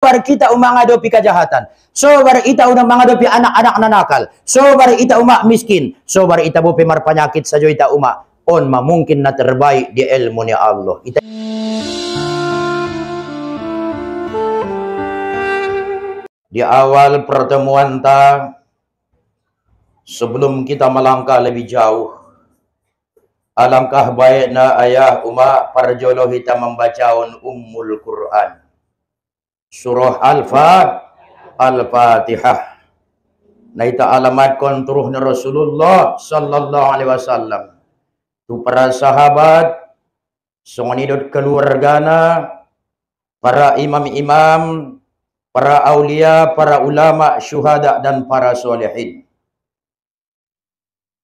kita menghadapi kejahatan. Sobar ita unang menghadapi anak-anak nakal. Sobar ita umak miskin. Sobar ita bu pemar penyakit saja ita umak. On mungkin na terbaik di ilmu ni Allah. Ita di awal pertemuan sebelum kita melangkah lebih jauh, alangkah baiknya ayah umak parjolo kita membaca Ummul Quran. Surah Al-Fatihah. Nah itu alamat konturuhnya Rasulullah sallallahu alaihi wasallam. Tu para sahabat, songonidot keluargana, para imam-imam, para aulia, para ulama, syuhada dan para solehin.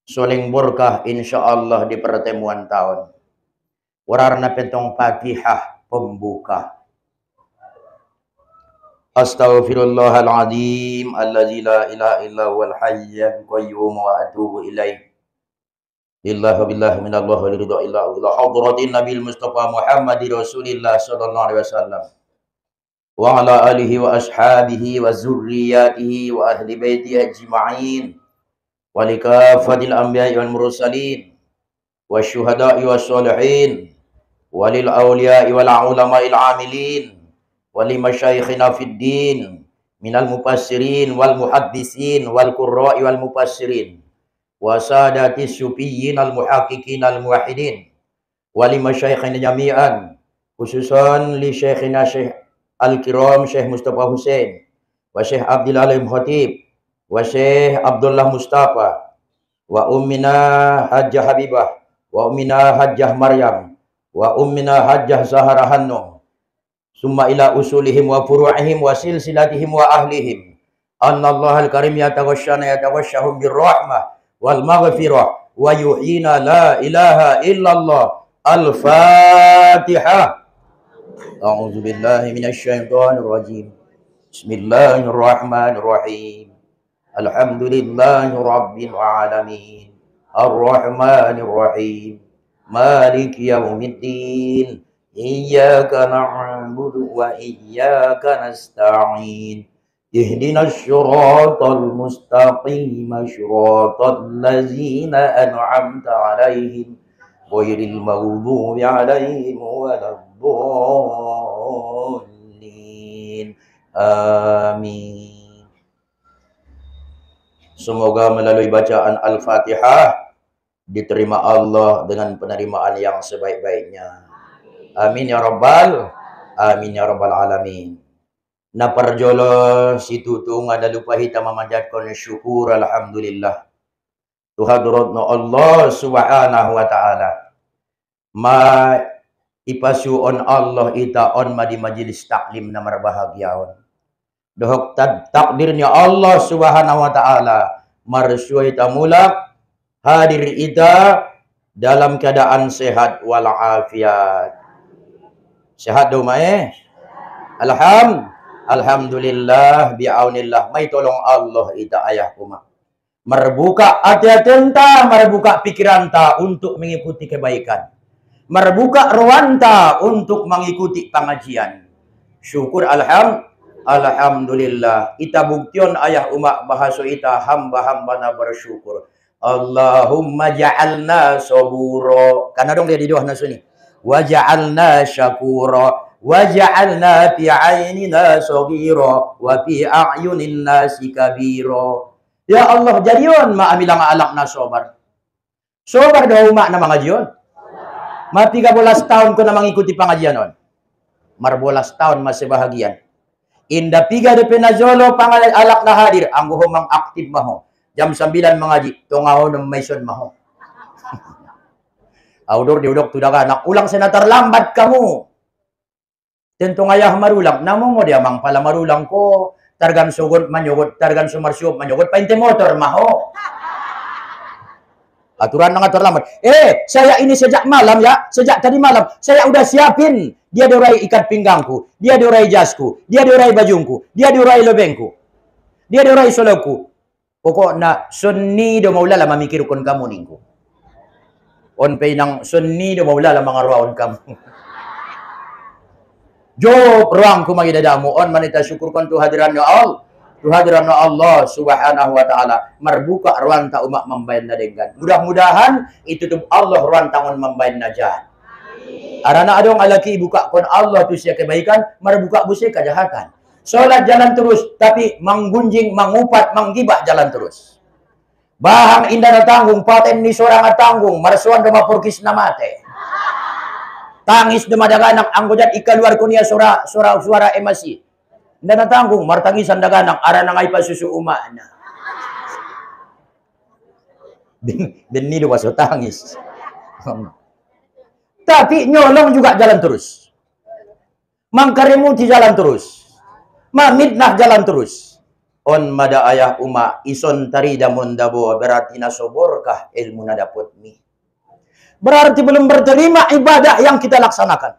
Soling berkah insyaallah di pertemuan tahun. Warna pentong Fatihah pembuka. Astaghfirullahaladzim allazi la ilaha illa huwal hayyul qayyum wa atubu ilaih. Lillahi billahi minallah wa liridha illa Allah. Hadratin Nabil Mustafa Muhammadir Rasulillah sallallahu alaihi wasallam. Wa ala alihi wa ashabihi wa zurriyatihi wa ahli baiti ajma'in. Wa likafatil anbiya'i wal mursalin. Wa syuhada'i wa sholihin. Wa lil awliya'i wal ulama'il amilin. Wali masyayikhina fid din minal mufassirin wal muhaddisin wal qurra'i wal mufassirin wa sadati syufiyin al muhaqqiqin al muwahhidin wali masyayikhina jami'an khususan li syekhina Syekh al-kiram Syekh Mustafa Hussein wa Syekh Abdul Alim Khatib wa Syekh Abdullah Mustafa wa ummina Hajjah Habibah wa ummina Hajjah Maryam wa ummina Hajjah Zahra Hannum summa ila usulihim wa furu'ihim wa silsilatihim wa ahlihim annallahal karim yataghashshahum birrahmah wal maghfirah wa yuhyina la ilaha illallah. Al-Fatihah. A'udzu billahi minasy syaithanir rajim. Bismillahirrahmanirrahim. Alhamdulillahi rabbil alamin. Ar-Rahmanir Rahim. Maliki yaumiddin. Iyyaka na'budu wa iyyaka nasta'in. Ihdinas siratal mustaqim, siratal ladzina an'amta 'alaihim ghairil maghdubi 'alaihim waladdallin. Amin. Semoga melalui bacaan Al-Fatihah diterima Allah dengan penerimaan yang sebaik-baiknya. Amin ya rabbal alamin. Na parjolo situtung ada lupa kita memanjatkan syukur alhamdulillah. Tuhadratna Allah subhanahu wa ta'ala. Ma ipasuon Allah ita on ma di majelis taklim na marbahagiaon. Dohok takdirnya Allah subhanahu wa ta'ala. Marsua ita mulak hadir ita dalam keadaan sehat walafiat. Sehat do mae? Alhamdulillah bi'aunillah. May tolong Allah ita ayah kuma. Merbuka hati tenta, merbuka pikiran ta untuk mengikuti kebaikan. Merbuka ruanta untuk mengikuti pengajian. Syukur alhamdulillah. Ita buktion ayah umak bahasa ita hamba-hamba na bersyukur. Allahumma ja'alna saburo. Karena dong dia di doa nasuni. Waja'alna syakura waja'alna fi 'ainina saghira wa fi a'yunin nasi kabira. Ya Allah jadion ma amilang alakna sobar. Sobar daw umak na mangajion. Ma 13 tahun ko na mangikuti pengajian on. Marbolas tahun masih bahagian. Inda piga de penajolo pangalay alak na hadir ang humang aktif maho. Jam 9 mengaji tungaho ng mission maho. Audor diudok tu daga nak ulang sana terlambat kamu. Tentu ayah marulang. Namo mo dia mang pala marulang ko. Targan sugot manyogot, targan sumarsyop manyogot. Painte motor maho. Aturan nang terlambat. Saya ini sejak malam ya. Sejak tadi malam. Saya udah siapin. Dia diurai ikat pinggangku. Dia diurai jasku. Dia diurai bajungku. Dia diurai lebengku. Dia diurai soloku. Pokoknya sunni do maulala mamikirkan kamu ningku. On pay nang sunni do maulala mga raon kamu. Job ruang kumagi dadamu on manita syukurkan tuhadirannya Allah. Tuhadirannya Allah subhanahu wa ta'ala. Merbuka ruang ta umak membayan dengan. Mudah-mudahan itu tuh Allah ruang tangan membayan najat. Arana adong alaki buka kon Allah tu sia kebaikan, merbuka busi kejahatan. Salat jalan terus, tapi menggunjing, mengupat, menggibah jalan terus. Bahang indah na tanggung, paten ni sorang tanggung, marsuan dama purkis na mate. Tangis dama daganak, anggojat ikaluar kunia suara emasi. Indah na tanggung, martangisan daganak, arana ngay pasusu umana. Benido waso tangis. Tapi nyolong juga jalan terus. Mangkarimuti jalan terus. Mamitnah jalan terus. On mada ayah uma ison tarida mundabo berarti nasoborkah ilmu nadapot mi. Berarti belum berterima ibadah yang kita laksanakan.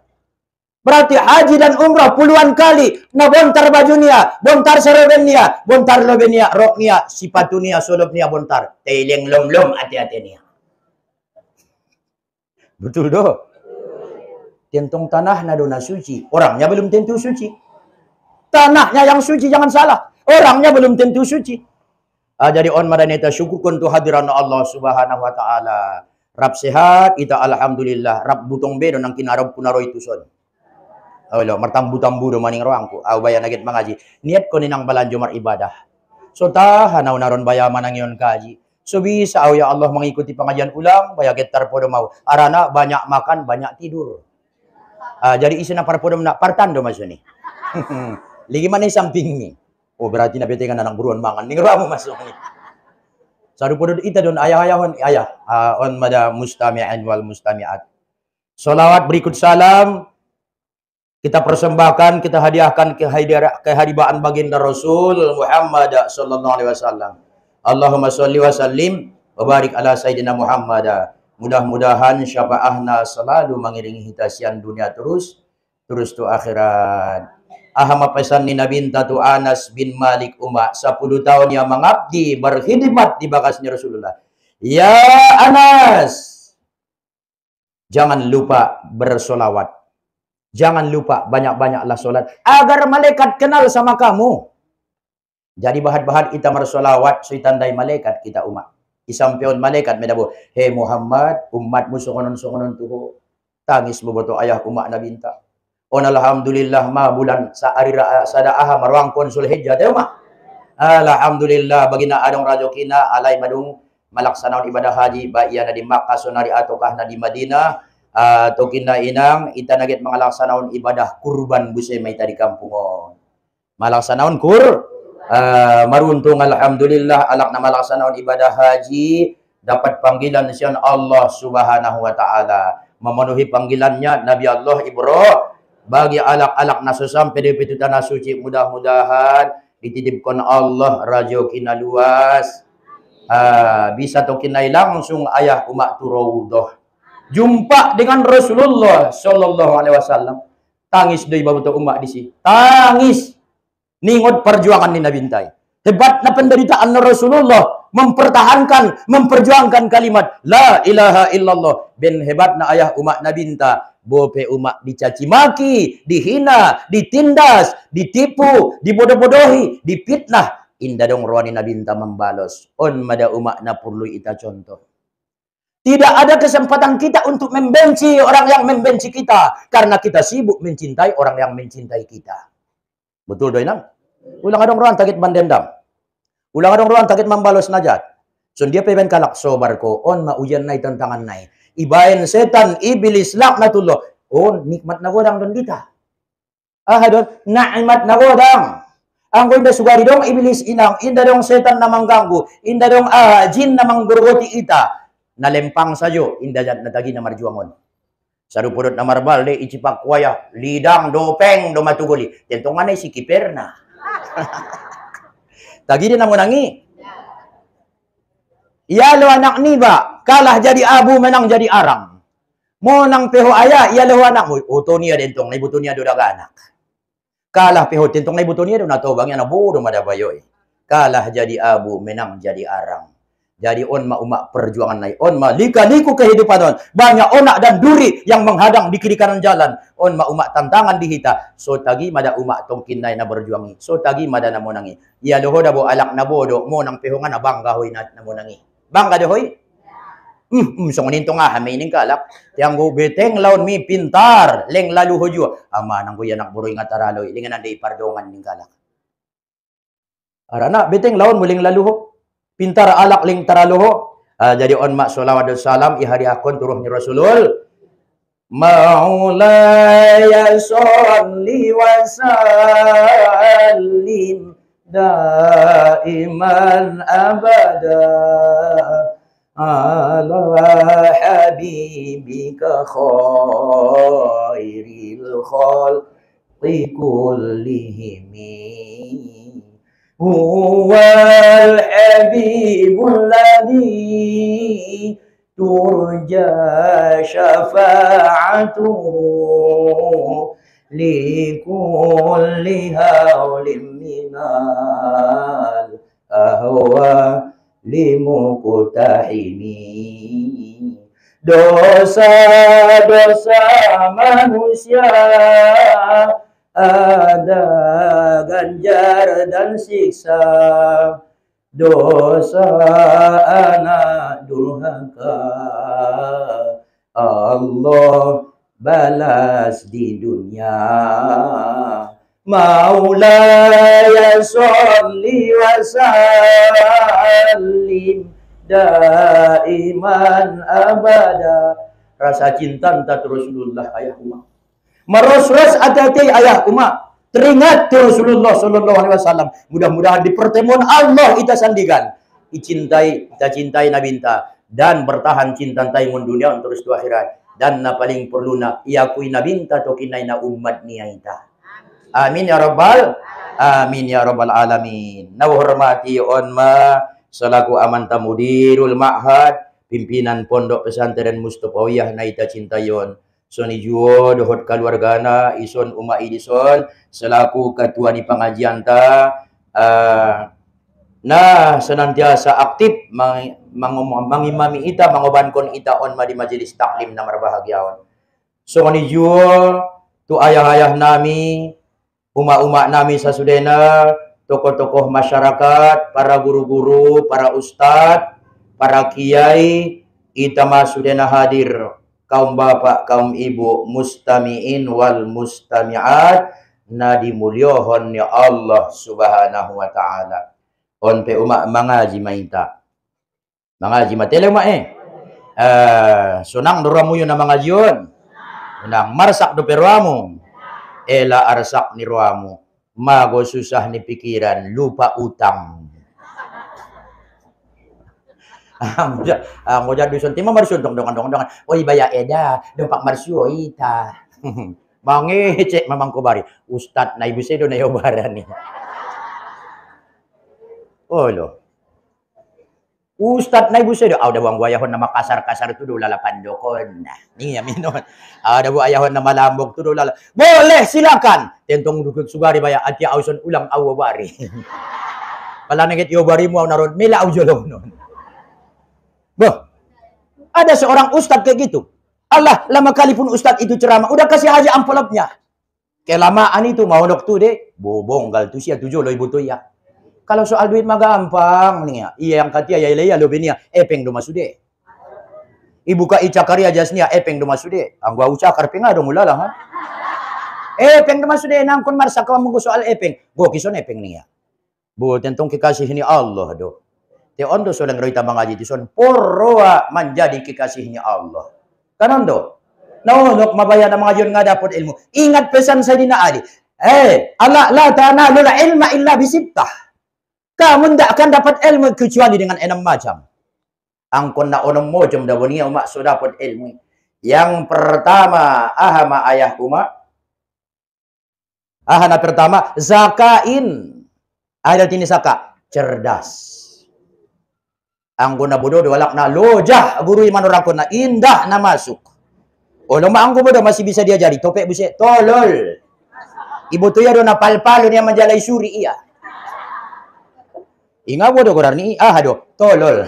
Berarti haji dan umrah puluhan kali nabontar bajunia, bontar serobenia, bontar lobenia, roknia, sipatunia, solobnia bontar. Teleng lom hati-hatinya. Betul doh. Tentong tanah nadona suci. Orangnya belum tentu suci. Tanahnya yang suci, jangan salah. Orangnya belum tentu suci. Jadi on madaneta syukurkan tu hadiran Allah subhanahu wa ta'ala. Rab sehat, kita alhamdulillah. Rab butong bedo nang kinarab kunaro itu son. Oh lo, martambu-tambu do maning roangku. Bayan nagit mangaji. Niat ko ninang balanjo mar ibadah. So tahanaw naron bayaman ang yon kaji. So bisa ya Allah mengikuti pengajian ulang. Bayaget tarpodo mau. Arana banyak makan, banyak tidur. Jadi isi na parpodom na partando mas ni. Lagi mana samping ni. Oh berarti nabi tengan anak buruan mangan. Ning ramu masuk ni. Saru podod ita don ayah-ayahon ayah on mada mustami'an wal mustami'at. Salawat berikut salam kita persembahkan, kita hadiahkan kehadiran baginda Rasul Muhammad sallallahu alaihi wasallam. Allahumma sholli wa sallim wa barik ala sayyidina Muhammad. Mudah-mudahan syafaahna selalu mengiringi hitasian dunia terus tu akhirat. Ahama pesan ni Nabi tu Anas bin Malik 10 tahun yang mengabdi berkhidmat di bakasnya Rasulullah. Ya Anas, jangan lupa bersolawat. Jangan lupa banyak-banyaklah solat agar malaikat kenal sama kamu. Jadi bahat-bahat kita bersolawat suitandai malaikat kita umat. Isampion malaikat medabo, "Hei Muhammad, umatmu songonon-songonon tuho. Tangis boboto ayah umat na binta. On alhamdulillah ma bulan sa arira sada aha marwang konsul hijjah teh mah. Alhamdulillah bagina adong rajokina alai madung malaksanaon ibadah haji ba iana di Makkah sonari ataukah na di Madinah tokinna inang ita naget mangalaksanaon ibadah kurban busay may tadi kampungon. Malaksanaon maruntung alhamdulillah alak na malaksanaon ibadah haji dapat panggilan siyan Allah subhanahu wa ta'ala. Memenuhi panggilannya Nabi Allah Ibrahim. Bagi alak-alak na sesampai di pintu tanah suci, mudah-mudahan dititipkan Allah rajokina luas. Bisa tokinai langsung ayah umat turawudoh. Jumpa dengan Rasulullah sallallahu alaihi wasallam. Tangis deui babuto umat di sini. Tangis. Ningot perjuangan ni Nabi Intai. Hebat na penderitaan Rasulullah mempertahankan, memperjuangkan kalimat la ilaha illallah. Ben hebat na ayah umat Nabi Intai. Bope umat dicaci maki, dihina, ditindas, ditipu, dibodoh-bodohi, dipitnah. Indah dong ruani Nabi Intai membalos. On mada umat na perlu ita contoh. Tidak ada kesempatan kita untuk membenci orang yang membenci kita. Karena kita sibuk mencintai orang yang mencintai kita. Betul doi nang? Ulang adong ruan takit bandendam. Ulang adong ruan takit membalos najat. So dia peben kalak sobar ko. On maujan nai tantangan nai. Ibain setan, iblis, laknatullah. Oh, nikmat na godang don kita. Don, nikmat na godang. Ang inda sugari dong iblis inang. Inda dong setan na mangganggu. Inda dong jin na manggurgoti ita. Nalempang sayo. Inda jat natagi na marjuangon. Sarupudot na marbal, de icipak kuaya. Lidang, dopeng, do matuguli. Tentongan ay si kiperna. Tagi din na munangi. Iyalo anak niba, kalah jadi abu menang jadi arang. Monang peho ayah, iyalo anak mo. Uto niya dentong, naibuto niya do daga anak. Kalah peho, tentong naibuto niya do natobang yan, bodo madabayoy. Kalah jadi abu, menang jadi arang. Jadi on ma umat perjuangan naik. On ma lika-liku kehidupan on. Banyak onak dan duri yang menghadang di kiri kanan jalan. On ma umat tantangan dihita. So tagi mada umat tongkin na berjuangi. So tagi mada na monangi. Ya doho da bo alak na bodo mo nang pehongan na bangga hoy na monangi. Bangga dohoy. So nintong ah mining kalak. Tiang go beteng laun mi pintar. Leng lalu hojo. Ama nang go yanak buroy nga taraloy. Lingan ande ipardongan ning kalak. Arana beteng laun muling lalu ho. Pintar alak ling taraloho. Jadi on mak salawat dan salam ihari akon turuh ni Rasulul. Maulaya sholli wa sallim daiman abada ala habibika khairil khalqi kullihim. هو الحبيب الذي ترجى شفاعته لكل هول من الأهوال مقتحم. Dosa-dosa manusia ada ganjar dan siksa, dosa anak durhaka Allah balas di dunia. Maulaya sholli wa sallim daiman abada. Rasa cinta entah Rasulullah ayah umat. Meros-ros hati-hati ayah umat. Teringat Rasulullah sallallahu alaihi wasallam. Mudah-mudahan di pertemuan Allah kita sandikan. Kita cintai Nabi kita dan bertahan cinta taimun dunia untuk terus akhirat. Dan na paling perlu na iakui Nabi kita tokinay na umat niya ita. Amin ya rabbal alamin. Nawhormati on ma selaku aman tamudirul ma'had, pimpinan pondok pesantren Mustafawiyah na ita cintayon. Soni juo dohot keluargana ison Uma Idison selaku ketua di pengajian ta nah senantiasa aktif mengimami ita mengobankon ita on di majelis taklim na marbahagiawan. Soni juo tu ayah-ayah nami umat-umat nami sasudena, tokoh-tokoh masyarakat, para guru-guru, para ustadz, para kiai, ita masudena hadir. Kaum bapak, kaum ibu, mustami'in wal mustami'at, na dimulyohon ya Allah subhanahu wa ta'ala. On pe umak mangaji maita. Mangaji matele umak sunang doramu yun na mangaji yun. Unang marsak do perwamu. Ela arsak ni ruamu. Mago susah ni pikiran, lupa utang. Ngoja dusun timah marsun dong. Oi baya eda dompak marsio ita. Mangi cek mamang kobari. Ustad na ibu sedo na yobaran ni. Oh lo. Ustad na ibu sedo. Ada buang ayahon na makasar-kasar tu do lalapan dokon. Ni ya minon. Ada buang ayahon na malambok tu do lala. Boleh silakan. Tentong dukuk sugari baya ati auson ulang awabari. Pala nagit yobari mo naron mila aujolong non. Bah, ada seorang ustadz kayak gitu. Allah, lama kali pun ustadz itu ceramah, udah kasih aja amplopnya. Kelamaan itu mau dokter deh, bobong gal tuh sia tujuh lo ibu tuh ya. Kalau soal duit mah gampang nih ya. Iya yang katia ya leya lo benia, epeng do masude. Ibu ka icakarya jasnia epeng do masude. Angwa ucakar pengado mulala ha. Epeng do masude nangkon marsa ka munggo soal epeng. Go kison epeng nih ya. Bu tentong kekasih ini Allah do. Te ondo solang roita mangaji tison porroa menjadi kekasihnya Allah. Kanando. Naunok mabayan ang mga yun nga dapat ilmu. Ingat pesan sa Dina Ali. Allah la tanalul ilma illa bisittah. Kamu tidak akan dapat ilmu kecuali dengan 6 macam. Ang konna onong mojom da bonia umak so dapat ilmu. Yang pertama, ahama ayah umak. Ahana pertama, zakain. Ada tini saka, cerdas. Ang guna bodo walak na lojah guru iman orang na indah na masuk. O lama ang bodo masih bisa diajari topek buset tolol. Ibu tuya do na palpalo niya manjalay suri iya. Inga bodo korani hado tolol.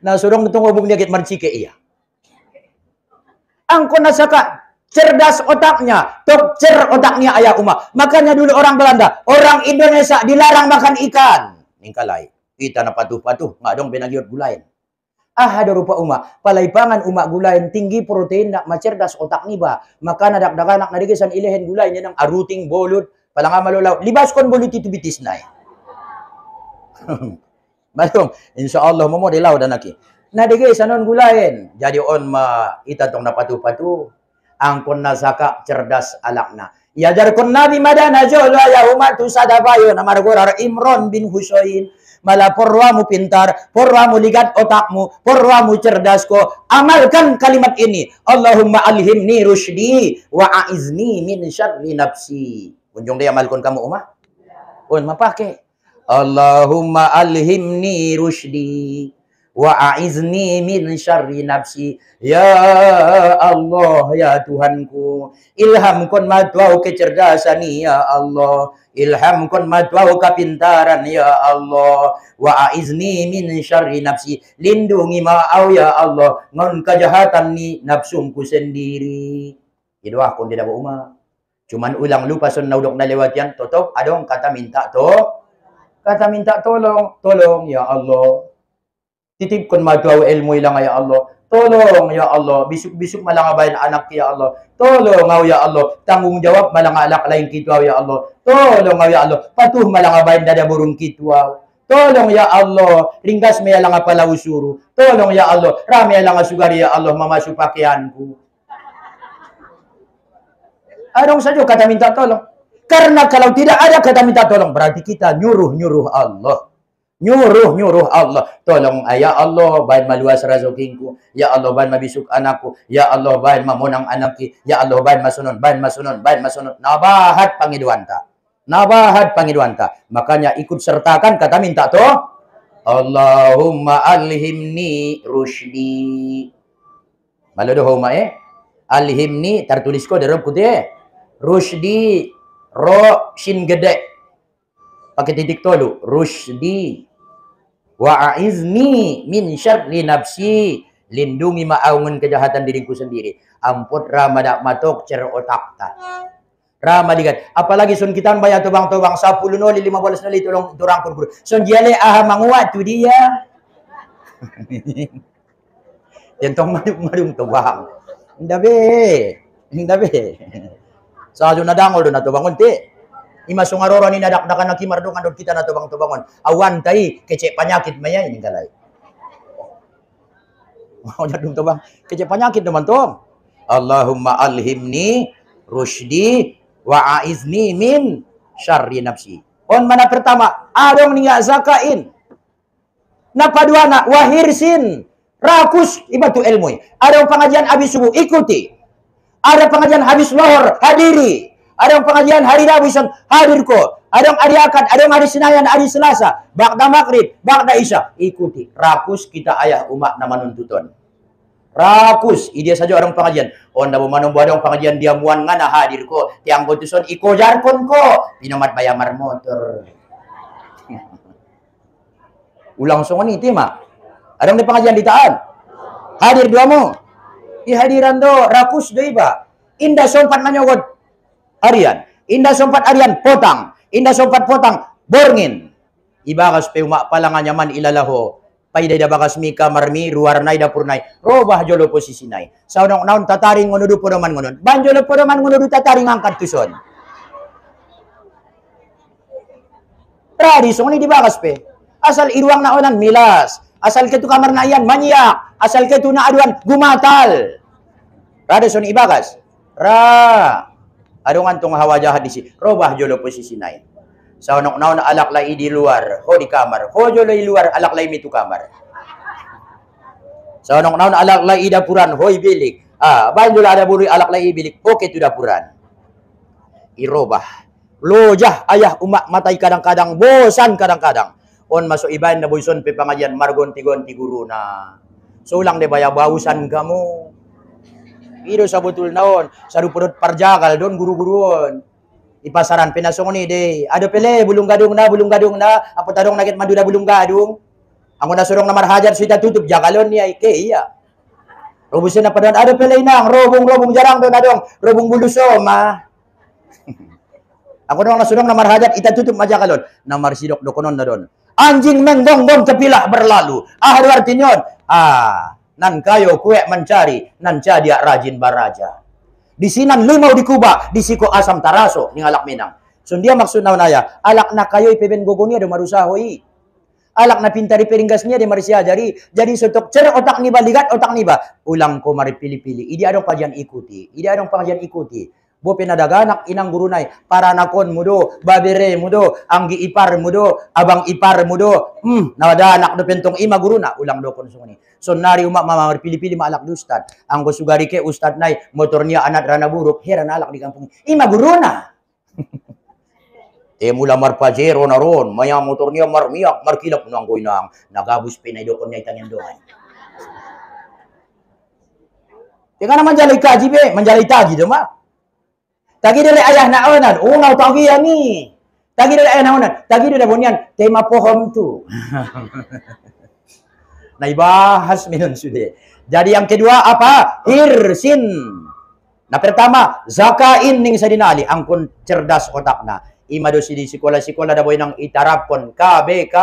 Nah surong ketong hubung dia marcike iya. Angkon nasaka cerdas otaknya, cer otaknya ayah Uma. Makanya dulu orang Belanda, orang Indonesia dilarang makan ikan. Ningkalai, kita na patuh-patuh, nggak dong benagiot gulain. Ada rupa Uma, palaipangan Uma gulain tinggi protein nak macerdas otak ni ba. Maka nadak dakanak nadigesan ilehen gulain yan ang aruting bolut, palang malulaw. Libas kon bolut itu bitis na. Balong, insyaallah mo dilaw dan aki. Nadigesan on gulain. Jadi on ma itatong na patuh-patuh. Angkon na saka cerdas alakna. Yajar kon Nabi Madana jolo ya Uma tu sadabayo na margorar Imran bin Husain. Malah porwamu pintar, porwamu ligat otakmu, porwamu cerdas ko. Amalkan kalimat ini. Allahumma alhimni rusydi wa aizni min syarri nafsi. Kunjung dia amalkan kamu Uma? Un mapake. Allahumma alhimni rusydi wa aizni min syarri nafsi. Ya Allah, ya Tuhanku, ilhamkan matwau kecerdasan ya Allah, ilhamkan matwau kepintaran ya Allah, wa aizni min syarri nafsi, lindungi mau ya Allah ngon kejahatan ni nafsumku sendiri. Itu aku tidak Uma. Cuman ulang lupa sun naudok na lewatian totop adong kata minta tolong ya Allah. Titipkan matwau ilmu ilang ya Allah. Tolong ya Allah, bisuk-bisuk malangabayan anak ya Allah. Tolong ya Allah, tanggung jawab malangalak lain kitwa ya Allah. Tolong ya Allah, patuh malangabayan dada burung kitwa. Tolong ya Allah, ringkas maya lang pala usuru. Tolong ya Allah, rami lang sugari ya Allah mamasu pakaianku. Anong saja kata minta tolong? Karena kalau tidak ada kata minta tolong, berarti kita nyuruh Allah. Nyuruh Allah. Tolong ya Allah, bahan maluas rezekinku. Ya Allah, bahan mabisuk anakku. Ya Allah, bahan mamunang anakki. Ya Allah, bahan masunod. Nabahat Pangiduanta. Makanya ikut sertakan kata minta to. Allahumma alhimni rusydi. Maludo homa alhimni tertulis ko darob kute. Rusydi ro shin gede. Pakai titik tolu. Rusydi. Wa aizni min syarri nafsi, lindungi maaungan kejahatan diriku sendiri. Ampun ramadak matok cer otak ta. Ramadigat, apalagi sun kita bayar tobang-tobang 10 noli 15 noli tolong turangkun guru. Sun jale manguat tu dia. Tentong madung tobang. Hindabe. Sa so, nadangol do na tobang unti. Ima sungaroro ni nadak-dakan na kimardungan doon kita na tubang-tubangon. Awan tay, kece panyakit maya ini galay. Wow, jadung tubang. Kece panyakit naman to. Allahumma alhimni rusydi wa aizni min syarri nafsi. On mana pertama, adong ninga zakain. Napaduana wahirsin. Rakus ibatu ilmu. Adong pengajian habis subuh, ikuti. Ada pengajian habis lohor, hadiri. Ada pengajian hari Rabu hadir ko. Ada hari Akad, ada hari Senayan, hari Selasa. Ba'da maghrib, ba'da isya. Ikuti. Rakus kita ayah umat nama nuntuton. Rakus. Dia saja orang pengajian. Onda bumanong badong pengajian dia muan ngana hadir ko. Tiang gotuson iko jarkon ko. Pinamat bayamar motor. Ulang songon itu mak. Ada di pengajian ditaan. Hadir dua mo. Ihadiran do. Rakus do iba. Indah sompat manyogot. Harian. Indah sompat harian potang. Indah sompat potang borngin. Ibakas pe umak palangan nyaman ilalaho. Paiday da bakas mika marmi ruwarnay da purnay. Robah jolo posisi nay. Sa unang naon tataring ngonudu po naman ngonon. Banjolo po naman ngonudu tataring angkat tuson. Tradisyon ni di bakas pe. Asal iruang naonan milas. Asal ketu kamar na yan manyak. Asal ketu na aduan gumatal. Tradisyon ibakas. Adungan tong hawa jahat di si. Robah jolo posisi nay. Sa unang naon alak lai di luar. Ho di kamar. Ho jolo di luar alak lai mitu kamar. Sa unang naon alak lai dapuran. Hoi bilik. Bahan jolo ada buri alak lai bilik. Oke tu dapuran. Irobah. Lojah ayah umak matai kadang-kadang. Bosan kadang-kadang. On masuk ibain na boyson pe pangajian margonti-gonti guru na. So ulang de baya bausan kamu. Iro sa betul naon, sa rupurut parjakal don guru-guruon. Ipasaran pinasong ni de. Ado pele bulung gadung na apa tadong nakit maduda bulung gadung. Ang na surong na marhajar suita tutup jagalon niya ike iya. Robusin na padon ado pele inang robong jarang don adong robong buluso ma. Ako dong nasurong na marhajar ita tutup majagalon. Na marsidok dokonon na don. Anjing menggong-gong kepilah berlalu. Ada artinya nan kayo kue mencari, nan dia rajin baraja. Di sinan limau di kuba, di siko asam taraso, ning alak minang. So dia maksud na naya, alak na kayo ipeben gogonia de marusahoy. Alak na pintari peringgasnya de marisia jari. Jadi sotok cer otak niba ligat otak niba. Ulang ko mari pilih-pilih. Idi adong pajian ikuti. Bo penadaganak inang gurunay para nakon mudo babere mudo anggi ipar mudo abang ipar mudo nawada anak do pentong ima guruna ulang do kon sungni sonari umak mama pilih-pilih malak do ustad anggo sugari ke ustad nay motornya anak rana buruk heran alak di kampung ima guruna mula marpajero naron maya motornya marmiak markilap nang goinang nagabus pinay do kon nyai tangen doan Tingana manjalay kaji be manjalay tagi do ma Tagi dari ayah naonan, ngau tagi ni. Tagi dari ayah naonan, tagi dari bunian tema pohon tu. Naibahas minun sudah. Jadi yang kedua apa? Hirsin. Nah pertama zakain ning sadinali angkun cerdas otakna. Imadosi di sekolah-sekolah da boy nang itarapon KBK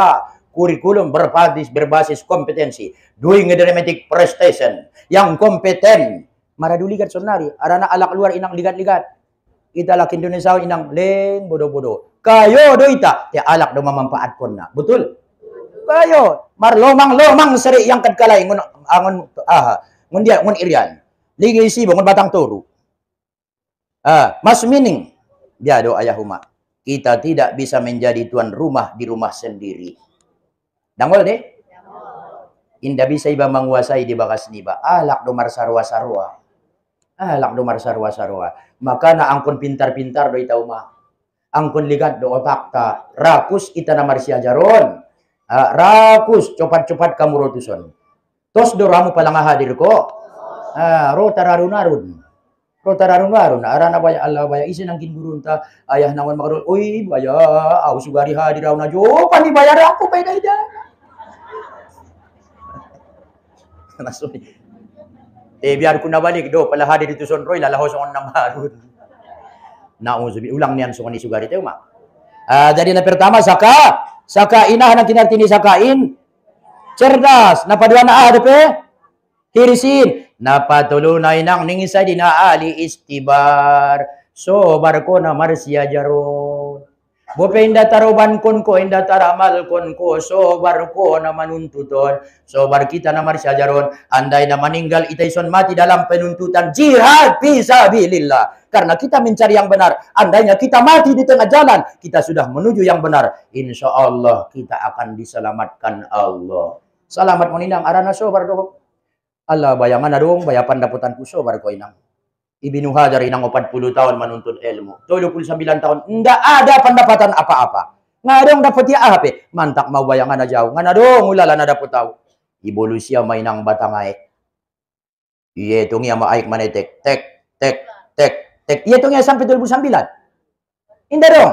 kurikulum berbasis kompetensi. Doing dramatic prestation yang kompeten. Maraduligat sonari, arana alak luar inang ligat-ligat. Kita laki Indonesia inang len bodoh-bodoh. Kayo do ita, ya alak do mamanfaatkan na. Betul? Kayo, marlomang-lomang seri yang kadkalay ngun ngun dia ngun irian. Ligi isibo ngun batang toru. Mas meaning dia do ayah huma. Kita tidak bisa menjadi tuan rumah di rumah sendiri. Dangol deh. Indah bisa iba menguasai di bakas niba. Alak do marsarwa-sarwa. Alak do marsarwa-sarwa. Maka na angkon pintar-pintar do itaw ma. Angkon ligat do otak ta. Rakus ita na marsia jaron. Rakus cepat-cepat kamu rotuson. Tos do ramu palang hadir ko. Rotararunarun. Rotararunarun. Arana baya Allah baya isin ang kinburun ta. Ayah naman makarol. Uy baya. Aw sugari hadir raw na jo. Panibayar ako pay dayda. Nasuni. Biar ku nabalik do pala hadir itu sonroy lalahos on nang harun. Nauzubi ulang niyan sungani sugari teu ma. Jadi na pertama saka inah na tinartini sakain cerdas napadua na adepe hirisin napatulunay nang ningisa dinaali istibar sobar ko na marsia jaron. Bope inda taroban kon ko inda taramal kon ko sobar ko na manuntuton sobar kita na marsyajaron andai na meninggal itaison mati dalam penuntutan jihad fisabilillah karena kita mencari yang benar andainya kita mati di tengah jalan kita sudah menuju yang benar insya Allah kita akan diselamatkan Allah selamat meninang arana sobar do Allah bayangan adong bayapan daputan ku sobar ko inang Ibnu Hajar inang 40 tahun menuntut ilmu. 29 tahun. Nggak ada pendapatan apa-apa. Nggak dong dapat ya apa? Mantak mau bayangan aja jauh. Nggak dong ulala na dapat tahu. Ivolusia mainang batangay. Iya itu ngiya maaik manetek. Tek. Iya itu ngiya sampai 29. Indah dong.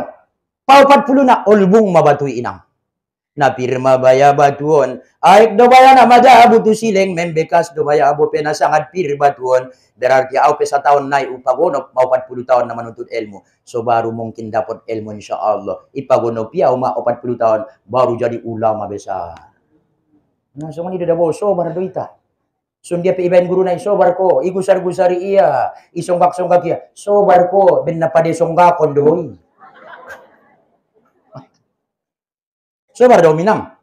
Pau 40 na ulbung mabatui inang. Na pirma baya batuon aik do baya na maja butu sileng membekas do baya abo pena sangat pir batuon berarti au pesa tahun naik upagono mau 40 tahun na menuntut ilmu so baru mungkin dapat ilmu insyaallah ipagono piau ma 40 tahun baru jadi ulama besar nah so mani da boso bar do ita sun dia pe ibain guru nai sobar ko igusar-gusari iya isonggak-songgak iya sobar ko ben na pade songgakon doi sobar daw minang.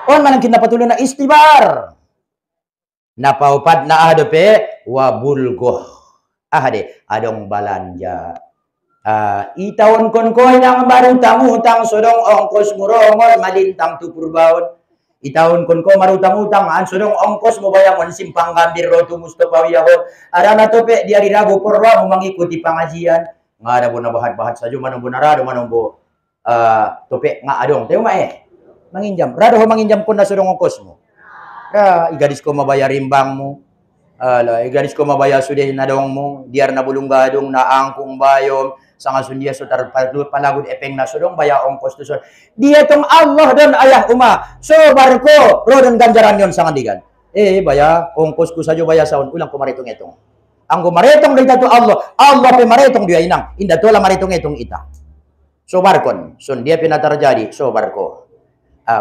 On manang kinapatuloy na istibar. Napaupad na adepe wabulgoh. Ahade adong balanja. Itawon kon ko nang marutang-utang sodong ongkos murongon malintang tupur baon. Itawon kon ko marutang-utang an sodong ongkos mo bayangon simpang gambir rotu Mustafa Yaho. Arana tope diari rabu porwa mo mangikuti pengajian. Nga ada bo na bahat-bahat saja manong bunarado manong bo tope nga adong teo ma manginjam rado ho manginjam ko na sudong ongkos mo igadis ko mabayar rimbang mo igadis ko mabayar sudah na dong mo diar na bulung gadong na angkung bayom Sanga sundia sutar palagud epeng na sodong baya ongkos tu son. Dia tong Allah dan ayah uma. So barko rodon ganjaran yon sangan digan. Baya ongkosku saja baya saun ulang ko maritong-etong. Ang maritong dito Allah. Allah pe maritong dia inang. Inda tola maritong-etong ita. So barkon. Sun dia pinatarjadi. So barko.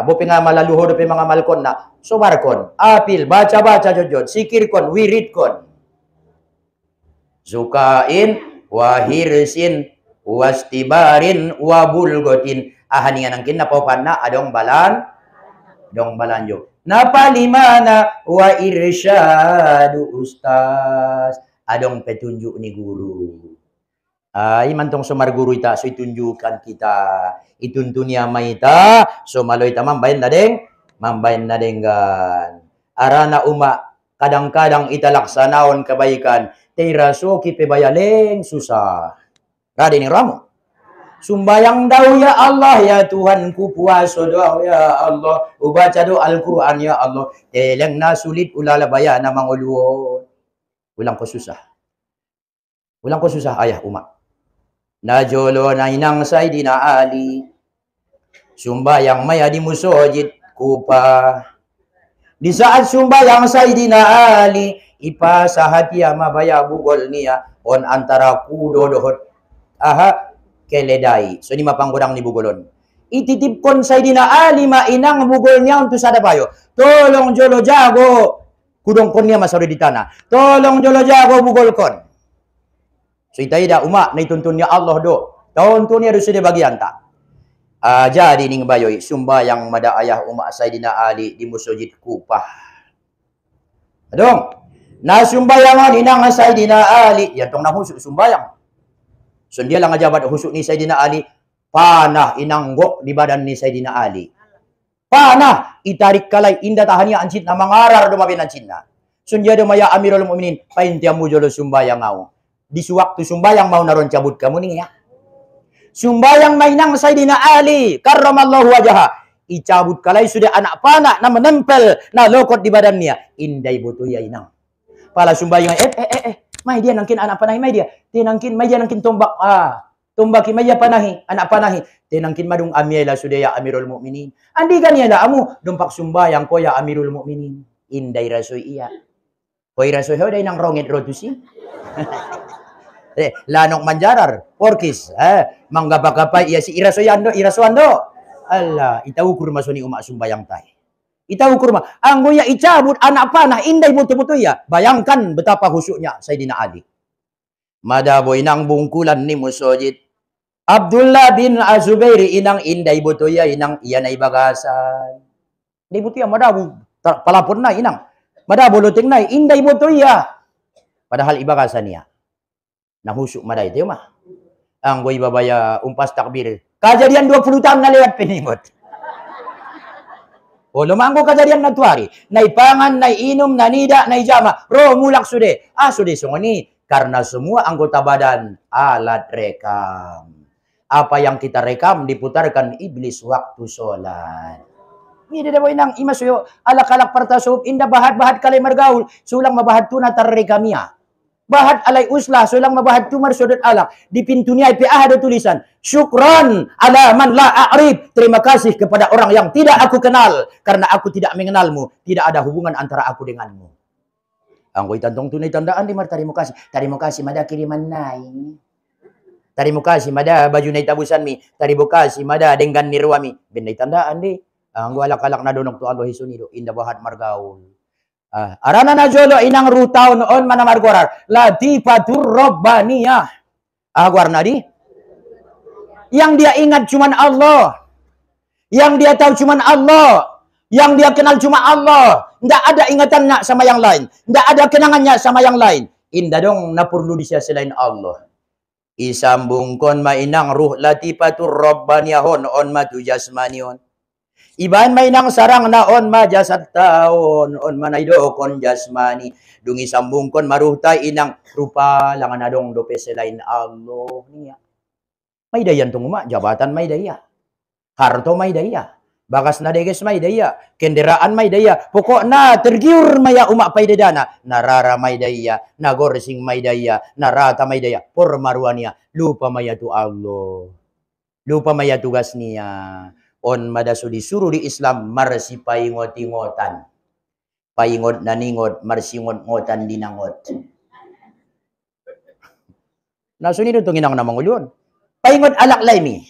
Bope nga malaluho dope mga malkon na. So barkon. Apil. Baca-baca jojot. Sikirkon. Wiridkon. Zukain. Wahirsin. Wastibarin. Wabulgotin. Haningan ang kinapopan na adong balan. Dong balanjo. Napalimana wa irsyadu ustaz. Adong petunjuk ni guru. Imantong sumar guru ita so itunjukkan kita. Ituntunia maita so maloy ta mambayan na denggan. Arana uma kadang-kadang ita laksanaon kebaikan. Teiraso kipe bayaleng susah. Rade ni ramo. Sumbayang daw ya Allah ya Tuhanku puaso daw ya Allah ubaca do Al-Quran ya Allah teleng na sulit ulalabaya na manguluon ulang ko susah ayah umat najolo na inang Sayyidina Ali sumbayang maya di musojid kupa di saat sumbayang Sayyidina Ali ipasahat ya mabaya bugol niya on antara kudo dohot keledai. So, ni mapangkurang ni bugolon. Ititipkon Sayyidina Ali mainang bugol niya untuk sada payo. Tolong jolo jago. Kudong kon niya masari di tanah. Tolong jolo jago bugol kon. So, itaida umak na ituntun niya Allah do. Tuntun niya do sudah bagian tak. Jadi ning bayoy. Sumbayang mada ayah umak Sayyidina Ali di musojid kupah. Adong. Na sumbayangan inang Sayyidina Ali. Yan tong nahusuk sumbayang. So dia lang ajabat husuk ni Sayyidina Ali. Panah inanggok di badan ni Sayyidina Ali. Panah itarik kalay inda tahanya ancit na mangarar do mabin ancit na. So dia do maya Amirul Mukminin paintiamu jolo sumbayang ngau. Di suwaktu sumbayang mau naron cabut kamu nih ya. Sumbayang mainang Sayyidina Ali karramallahu wajha. Icabut kalay sudah anak panah na menempel na lokot di badannya. Indai butuh ya inang. Pala sumbayang mai dia nangkin anak panahi mai dia. Tinangkin mai dia nangkin tombak tombaki mai dia panahi, anak panahi. Tinangkin madung amiela sudah ya Amirul Mukminin. Andi kan ya amu dompak sumbayang ko ya Amirul Mukminin. Indai rasoy iya. Koy rasoy hoday nang rongit rotusi. Lanok manjarar, porkis, manggapakapay iya si irasoyando. Allah, itaw kurma suni umak sumbayang tay. Itaw kurma, anggo ya icabut anak panah inday buto-buto ya. Bayangkan betapa khusyuknya Sayyidina Ali. Madaboy nang bungkulan ni musojid. Abdullah bin Azubairi inang inday buto ya inang iyan ay bagasan. Inday buto ya madabu palapon na inang. Madabu luting na inday buto ya. Padahal ibagasan niya. Nahusuk maday ito mah. Anggo ibabaya umpas takbir. Kejadian 20 tahun na lewat penimot. O lumanggo kejadian na tuari. Naipangan, naiinom, nanida, naijama. Ro mulak sude. Sude sungoni. Karena semua anggota badan alat rekam. Apa yang kita rekam diputarkan iblis waktu sholat. Ini dia boy nang imasuyo alak-alak partasub inda bahat-bahat kalay margaul. Sulang mabahat tuna tarrekamia. Bahat alay uslah, sulang mabahat tumar sudut alak. Di pintunya IPA ada tulisan, syukran ala man la a'rib. Terima kasih kepada orang yang tidak aku kenal. Karena aku tidak mengenalmu. Tidak ada hubungan antara aku denganmu. Anggoy tantong tunay tandaan di mar, terima kasih. Terima kasih, mada kiriman nai. Terima kasih, mada baju nai tabusan mi. Terima kasih, mada denggan nirwami. Benay tandaan di. Anggoy alak-alak na donok to Allah hisunido. Inda bahat margaul. Arana na jolo inang rutaw noon manamargorar. Latifatur Rabbaniyah. Agwar na di. Yang dia ingat cuman Allah. Yang dia tahu cuman Allah. Yang dia kenal cuma Allah. Tidak ada ingatannya sama yang lain. Tidak ada kenangannya sama yang lain. Indah dong na perlu disya selain Allah. Isambungkon mainang ruh latifatur Rabbaniyahon on matu jasmanion. Iban may nang sarang na on ma jasad taon on manaydo kon jasmani dungi sambung kon maruhtay inang rupa langan adong dope selain Allah niya. May dayan tong uma jabatan may daya. Harto may daya. Bagas na deges may daya, kenderaan may daya, pokok na tergiur maya umak pay dedana, narara may daya, nagorsing may daya, narata may daya, por maruania, lupa maya tu Allah. Lupa maya tugas niya. On madaso disuruh di Islam marsi paingot-ingotan. Paingot na ningot, marsingot-ngotan dinangot. Nasunod itong inang namang ulyon. Paingot alak laymi.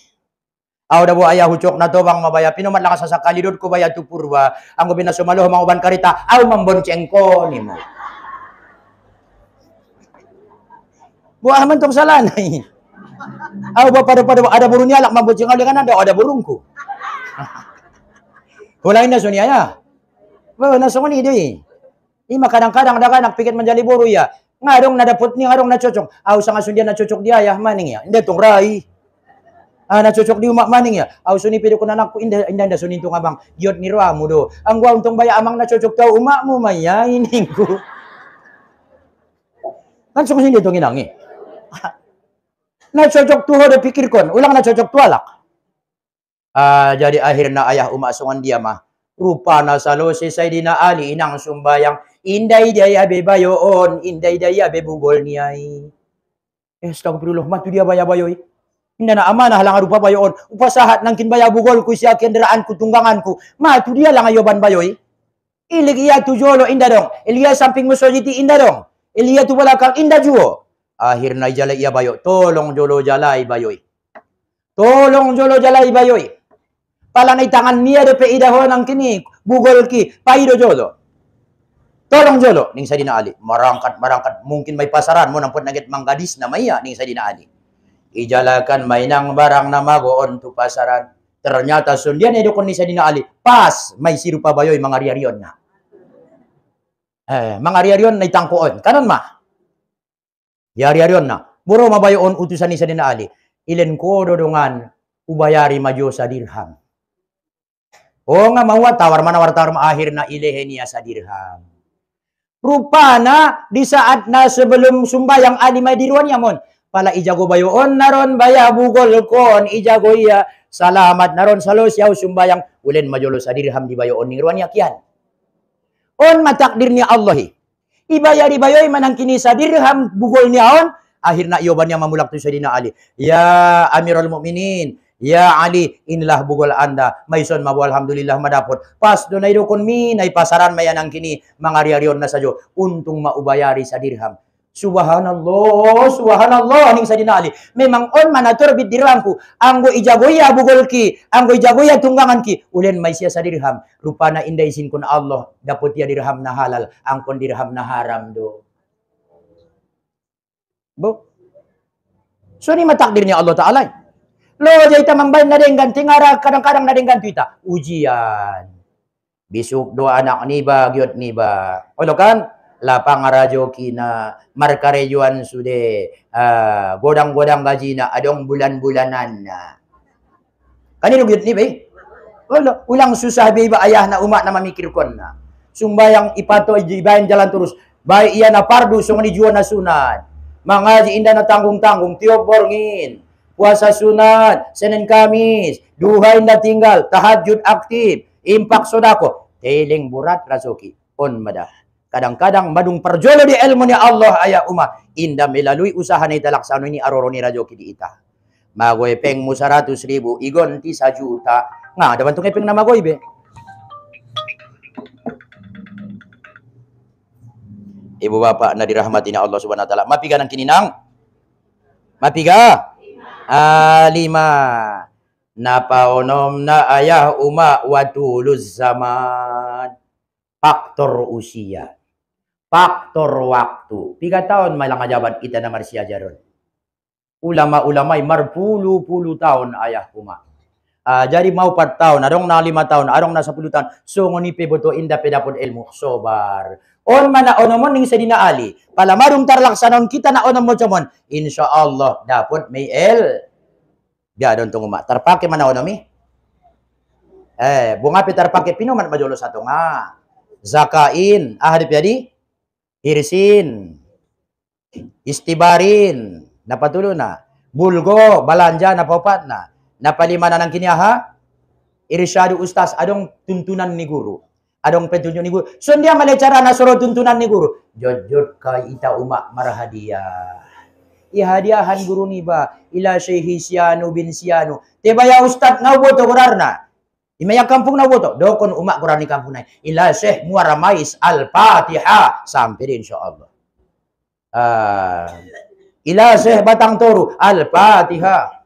Aw da bu ayah hucok na to bang mabaya pinumat lang sa kalidod ko baya tu purwa ang gobina sumalo mga uban karita aw mambonceng ko nimo. Buah man tong salanay. Aw ba pada ada burung alak mambonceng aw dengan ada burungku. Hulain na sunya ya. Ba na sumani deui. Ima kadang-kadang ada anak pikir menjadi buru ya. Ngadong nadapot ni ngadong na cocok. Aw sa ngasundian na cocok dia ya maning ya. Inde tong rai. Na cocok di umak maning ya. Aw suni pido ko nanakku indah suni tong abang. Giot ni roamu do. Ang gua untong baya amang na cocok tau umakmu maya iningku. Kan sung sini tong inangi. Na cocok tuho do pikir kon. Ulang na cocok tualak. Jadi akhirnya ayah umak sungan dia mah. Rupa na salo si Sayyidina Ali inang sumbayang. Inday daya bebayoon. Inday daya bebugol niyay. Astagfirullah. Matu dia baya-bayoy. Hindi na amanah lang rupa bayoon. Upasahat ng kinbaya bugol ko siya kenderaan ko tunggangan ko. Matu dia lang ayoban bayoy. Ilig iya tu jolo inda dong. Ilia samping musojiti inda dong. Ilia tu balakang inda juo. Akhir na jalay iya bayo. Tolong jolo jalay bayoy. Tolong jolo jalay bayoy. Palanay tangan niya do pe idahon ang kini. Bugol ki. Paido jolo. Tolong jolo. Ning Sayyidina Ali. Marangkat. Mungkin may pasaran mo. Nampun nagit manggadis na maya. Ning Sayyidina Ali. Ijalakan mainang barang na magoon tu pasaran. Ternyata sundian edukon ni Sayyidina Ali. Pas may sirupa bayoy mga riyariyon na. Mga riyariyon na itangkuon. Kanon mah. Riyariyon na. Buro mabayoon utusan ni Sayyidina Ali. Ilen ko dodongan ubayari majo sa dirham. O nga mawa tawar manawar-tawar maakhir na ilehe niya sa dirham. Rupana di saat na sebelum sumbayang Ali may diruan yamon. Pala ijago bayoon naron baya bugol kon ijago iya salamat naron salos yaw sumbayang ulen majolo sa dirham di bayoon ning ruan yakyan. On matakdir ni Allah. Ibaya di bayoy manang kini sa dirham bugol niya on akhirna iyoban niya mamulak tu Sayyidina Ali. Ya Amirul Mukminin, ya Ali, inilah bugol anda. Mayson mabu alhamdulillah madapot. Pas dunay do kon minay pasaran mayanang kini mga riyariyon na sajo untung maubayari sa dirham. Subhanallah, ning Sayyidina Ali. Memang on manatur bid dirhamku. Anggo ijagoya bugol ki, anggo ijagoya tunggangan ki. Ulen may siya sa dirham. Rupana inday sin kun Allah. Dapot ya dirham na halal, angkon dirham na haram do. Bo. So ni matakdir ni Allah Ta'ala. Lo jay tamang bayan na denggan. Tingara kadang-kadang na denggan tuita. Ujian. Bisuk doa anak niba, giot niba. Olo kan? Lapang radyo kina markarejuan sude godang-godang gaji na adong bulan-bulanan na. Kanino gyud ni bay? Wala, ulang susah bay ba ayah na umak na mamikir kon na. Sumbayang ipato ibayan jalan terus. Bay iya na pardu sung ni juan na sunat. Mangaji inda na tanggung-tanggung tiop borngin. Puasa sunat, Senin Kamis, duhay na tinggal, tahajud aktif, impak sodako, teling burat rasoki on madah. Kadang-kadang madung perjolo di ilmu ni Allah ayah umah. Indah melalui usaha ni talaksano ni aroro ni rajoki di ita. Magoy peng mo 100,000, igon ti 1 juta. Nga, daban tong epeng na magoy be. Ibu bapak na dirahmati ni Allah subhanahu wa ta'ala. Mapiga ng kininang? Mapiga? 5. Napaonom na ayah umah watuluz zaman. Faktor usia. Faktor waktu. 3 tahun malang ajaban kita na Marsya Jaron. Ulama-ulamay marpulu-pulu tahun ayah kuma. Jadi mau 4 tahun, adong na 5 tahun, adong na 10 tahun. So ngoni pe boto inda pedapod ilmu sobar. On mana onomon ning Sayyidina Ali. Palamarong tarlaksanon kita na onom mo chamon. Insyaallah dapat may Gadon tong uma. Tarpake mana onomi? Bunga pe tarpake pinuman majolo sa nga. Zakain, hadip jadi hirsin, istibarin, napatulo na, bulgo, balanja, napapat na, napalima na ng kiniyaha, irsyadu ustaz, adong tuntunan ni guru. Adong petunjuk ni guru. So dia male cara nasoro tuntunan ni guru. Jod ka ita umak marhadiah. Ihadiahan guru ni ba ila syekhi sianu bin sianu. Tiba ya ustaz ngau boto kurarna. Imaya kampung na boto. Dokon umak kurani kampung na. Ila syekh muaramais al-Fatihah. Sampai insyaallah. Ila syekh Batang Toru al-Fatihah.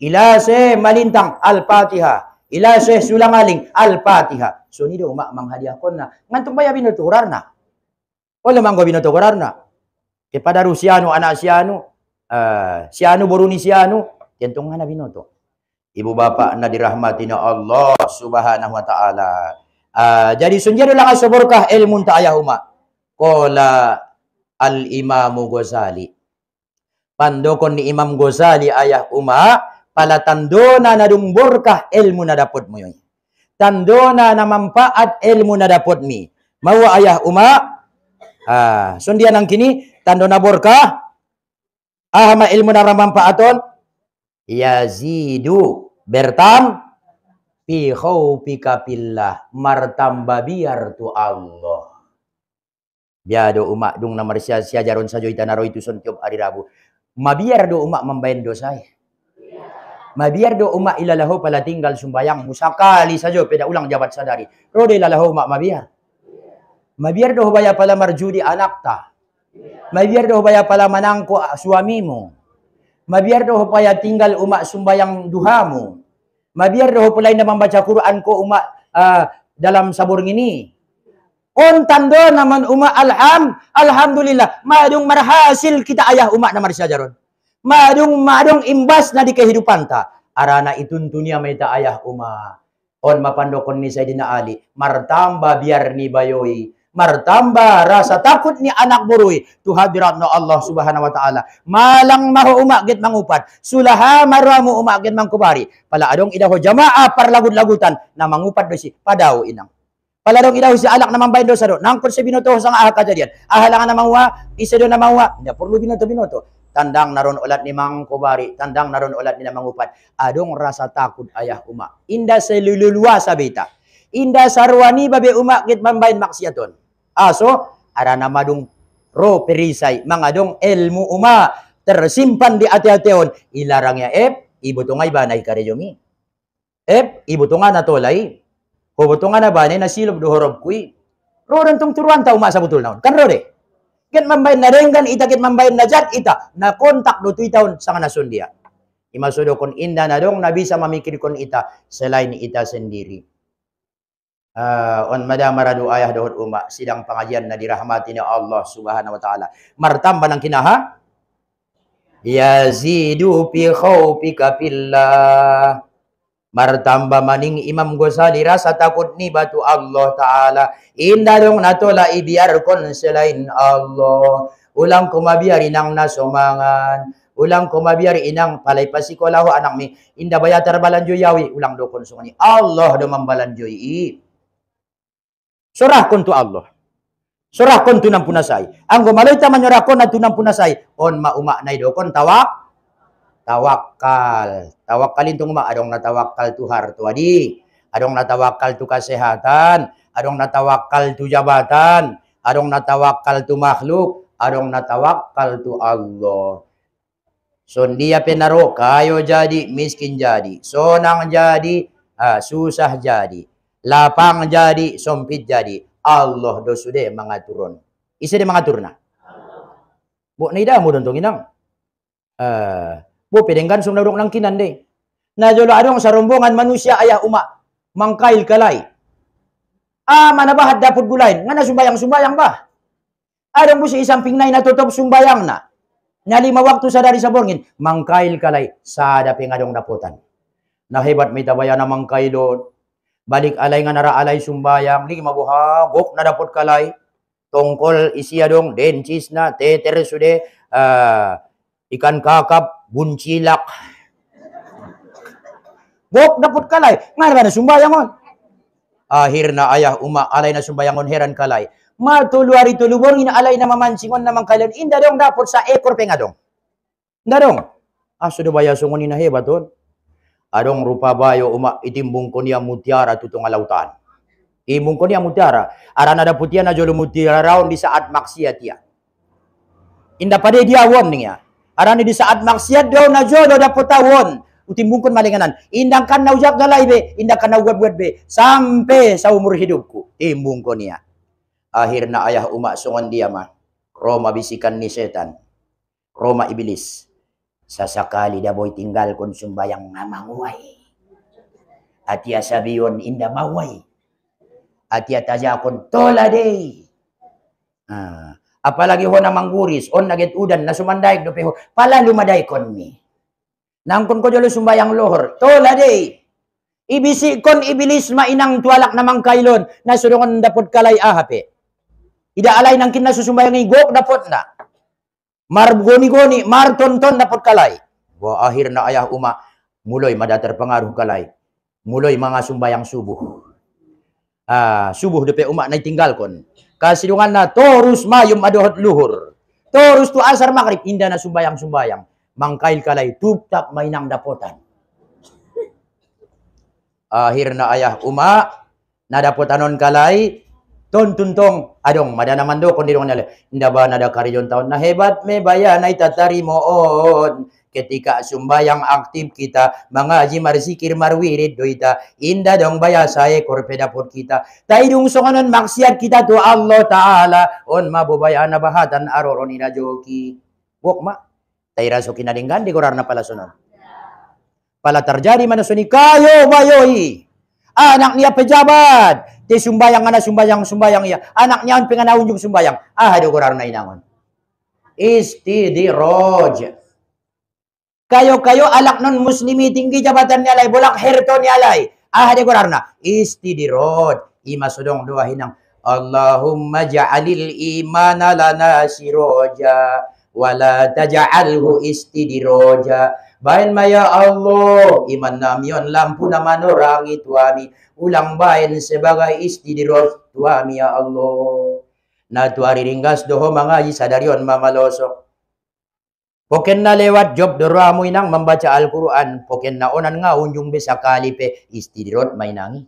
Ila syekh Malintang al-Fatihah. Ila syekh Sulangaling al-Fatihah. So ni do umak manghadiahkon na. Ngantung baya binoto kurarna. Oleh manggo binoto kurarna. Kepada Rusiano anak sianu. Sianu boruni sianu. Tentong mana binoto. Ibu bapak na dirahmati na Allah subhanahu wa ta'ala. Jadi sunjadu lang asaborkah ilmu ta'ayah umak. Kola al-imamu Ghazali. Pandokon ni Imam Ghazali ayah umak. Pala tandona na dumborkah ilmu na dapot mo yun. Tandona na manfaat ilmu na dapot mi. Mawa ayah umak. Sundian ang kini. Tandona borkah. Ahama ilmu na manfaaton. Yazidu bertam fi khaufika pillah martamba biar tu Allah. Biado umak dung na marsia jaron sajo itanaro itu son tiop hari Rabu. Mabiar do umak membayan dosa. Mabiar do umak ilalahu pala tinggal sumbayang musakali sajo peda ulang jabat sadari. Rode ilalahu umak mabiar. Mabiar do baya pala marjudi anak ta. Mabiar do baya pala manangko suamimu. Mabiar doh paya tinggal umak sumbayang duhamu. Mabiar doh pulai na membaca Quran ko umak dalam sabur ini. On tando naman umak alhamdulillah. Madung marhasil kita ayah umak na marsajaron. Madung imbas na di kehidupan ta. Arana itun dunia may ta ayah umak. On mapandokon ni Sayyidina Ali. Martamba biar ni bayoy. Martamba rasa takut ni anak burui tu hadirat no Allah subhanahu wa ta'ala. Malang maho umak git mangupat. Sulaha maramu umak git mangkubari. Pala adong idaho jamaah parlagut-lagutan na mangupat dosi padaw inang. Pala adong idaho si alak na mambayin dosa do. Nangkot si binoto sang aha kajadian. Ahalangan na mangwa, isa do na mangwa. Hindi perlu binoto. Tandang naron ulat ni mangkubari. Tandang naron ulat ni na mangupat. Adong rasa takut ayah umak. Indah selululuasa beta. Indah sarwani babe umak git mambayin maksiaton. So, ada nama dong ro perisai, mangadong ilmu uma tersimpan di ati-ation. Ilarangnya ibu tungay banay karejomi. Ibu tungan na tolay. Hubutungan na banay na silog dohorob kui. Ro rentong turuan ta uma sa butul naon. Kan ro de. Ket mambayin na renggan ita ket mambayin na jat ita na kontak do 2 taon sa nasun dia. Imasudo kon inda na dong na bisa mamikir kon ita selain ita sendiri. On madamaradu ayah dohot umak sidang pengajian na dirahmati na Allah subhanahu wa ta'ala. Martamba ng kinaha. Yazidu fi khaufika pillah. Martamba maning Imam Ghazali rasa takut ni batu Allah ta'ala. Indah dong natola ibiar kon selain Allah. Ulang kumabiar inang nasumangan. Ulang kumabiar inang palay pasikolahu anak mi. Indah bayatar balanjoyawi. Ulang do kon sungani. Allah do mambalanjoyi. Surah kon tu Allah. Surah kon tu nampunasay. Ang gumaloy ta manyurah kon na tu nampunasay. On maumak na idokon tawakal. Tawakalin tu umak. Adong natawakal tu hartu adi. Adong natawakal tu kesehatan. Adong natawakal tu jabatan. Adong natawakal tu makhluk. Adong natawakal tu Allah. So dia penaro kayo jadi miskin jadi. Sonang jadi susah jadi. Lapang jadi, sompit jadi. Allah do sudah mengaturun. Isa dia mengatur na. Bu nida mo dontong inang. Bu pedenggan sum narong nang kinan de. Na jolo adong sa rombongan manusia ayah umak mangkail kalay. Manabahad dapot gulain. Nga na sumbayang ba? Adong busi isang pingnay na tutup sumbayang na. Na 5 waktu sa dari sa borngin. Mangkail kalay. Sada pingadong daputan. Nahebat may tabaya na mangkailon. Balik alay nga naraalay sumbayang. Ligi mabuha. Gok na dapot kalay. Tongkol isiya dong. Dencis na. Teter sude. Ikan kakap. Buncilak. Gok dapot kalay. Nga na sumbayang on. Akhir na ayah umak. Alay na sumbayang on heran kalay. Matuluari tulubong. Inaalay na mamansingon na mangkailan. Inda dong dapot sa ekor pengadong. Inda dong. Sudah baya sungon inahebat on. Adong rupa bayo umak itimbung ko niya mutiara tutong lautan. Imbung ko niya mutiara. Aran ada putian na jolo mutiara raon di saat maksiat ya. Inda pada dia won niya. Aran di saat maksiat daw na jolo dapat tawon. Utimbung kon malinganan. Indang kan na ujak dalay be. Indang kan na buat be. Sampai sa umur hidupku. Imbung ko niya. Akhirnya ayah umak songon dia mah. Roma bisikan ni setan. Roma iblis. Sasakali dah boy tinggal kon sumbayang ngamanguay. Atia sabion inda maway. Atia tajakon tola day. Apalagi ho na mangguris, on naget udan na sumandaik do peho. Pala lumaday kon mi. Nangkon ko jolo sumbayang lohor. Tola day. Ibisi kon iblis mainang tualak na mangkailon. Nasurungan dapot kalay ahape. Ida alay nang kinasusumbaya ng igok dapot na. Mar goni-goni, mar tonton dapot kalay. Wah akhir na ayah uma muloy madatar pengaruh kalay. Muloy mga sumbayang subuh. Subuh depe uma na tinggal kon. Kasidungan na torus mayum adohot luhur. Torus tu asar maghrib inda na sumbayang-sumbayang. Mangkail kalay tuptap mainang dapotan. Akhir na ayah uma na dapotanon kalay. Tuntong adong madana mando kon dirong nale inda ba nada kariyon taon na hebat me bayan ay tatari moon ketika sumbayang aktif kita mangaji marzikir marwirid doita inda dong baya saya korpeda pot kita taidung songonon maksiat kita tu Allah taala on mabobaya na bahatan aroron ina joki wok ma taira sokin na dinggan di korarna pala sonon pala terjadi mana suni kayo mayoi anak niya pejabat di sumbayang ana sumbayang ya anaknya an pengen unjung sumbayang ada korar na inangon istidiroj kayo alak non muslimi tinggi jabatan ni alay bolak herto ni alay ada korar na istidiroj ima sodong doa hinang Allahumma ja'alil imana lana siroja wala taja'alhu istidiroja bayan maya Allah iman namion lampu na manorangi tuami ulang bayan sebagai istidiroj tuami ya Allah na tuari ringgas doho mangaji sadarion mamalosok poken na lewat job doramu inang membaca Al-Quran poken na onan nga unjung besa kalipe istidiroj mainangi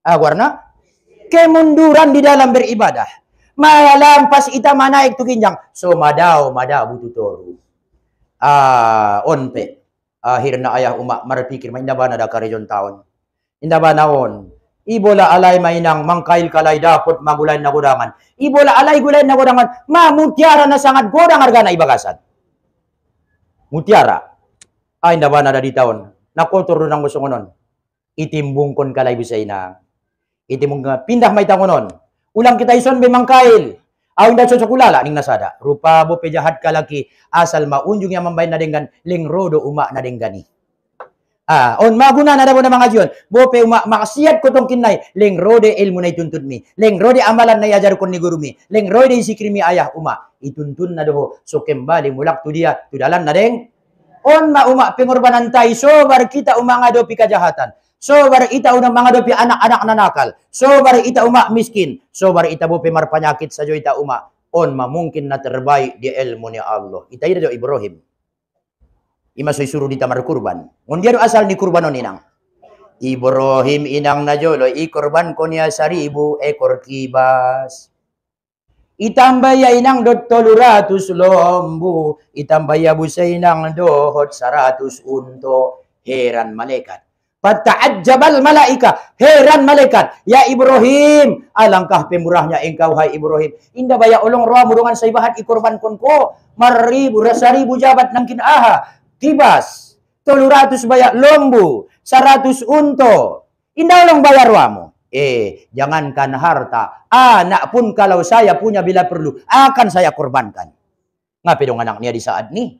warna kemunduran di dalam beribadah malampas ita manaik tu ginjang so madao butuh toru onpe akhirnya ayah umak marpikir inda ba na da kariyon taon inda ba naon ibola alay mainang mangkail kalay dapot magulay na gudangan ibola alay gulay na gudangan mutiara na sangat godang harga na ibagasan mutiara inda ba na da di taon nakotor do nang gusto ngonon itimbung kon kalay bisay na itimbung pindah may tangonon ulang kita ison be mangkail inda cocokulala ning nasada rupa bo pejahat kalaki asal maunjung yang membayin na dengan lengrodo umak na denggani on maguna na dabo na mga jiyon bo pe umak maksiat ko tong kinay lengrode ilmu na ituntun mi lengrode amalan na yajar kon ni guru mi lengrode isikrimi ayah umak ituntun na doho so kembali mulak tu dia tu dalan na deng on ma umak pengorbanan tay so bar kita umak ngadopi kajahatan so bar ita unang mga dopi anak-anak na nakal. So bar ita umak miskin. So bar ita bupi marpanyakit sa ita umak. On mamungkin na terbaik di ilmu ni Allah. Ita ida do Ibrahim. Ima soy suruh dita markurban. Ngundiado asal ni kurbanon inang. Ibrahim inang na jolo. Ikorban ko niya 1,000 ekor kibas. Itambaya inang dot 300 lombu. Itambaya busa inang dohot 100 unto. Heran malaikat. Fata'ajjabal malaika, heran malaikat. Ya Ibrahim, alangkah pemurahnya engkau hai Ibrahim. Indah baya olong roa murungan saibahat ikorban konko. Maribu rasaribu jabat nangkin aha. Kibas, 300 baya lombu, 100 unto. Indah olong bayar roamu. Jangankan harta, anak pun kalau saya punya bila perlu, akan saya korbankan. Ngapain dong anaknya di saat ini?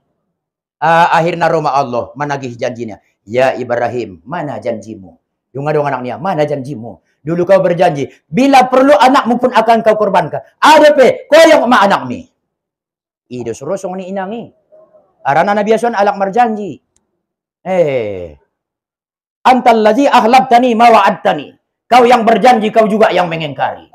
Akhirnya Roma Allah menagih janjinya. Ya Ibrahim, mana janjimu? Yung dong anaknya, mana janjimu? Dulu kau berjanji, bila perlu anakmu pun akan kau korbankan. Ada pe, koyong ma anak mi. Ido surosong ni inangi. Arana nabiyason alak marjanji. Antal ladzi ahlabtani ma wa'adtani. Kau yang berjanji, kau juga yang mengingkari.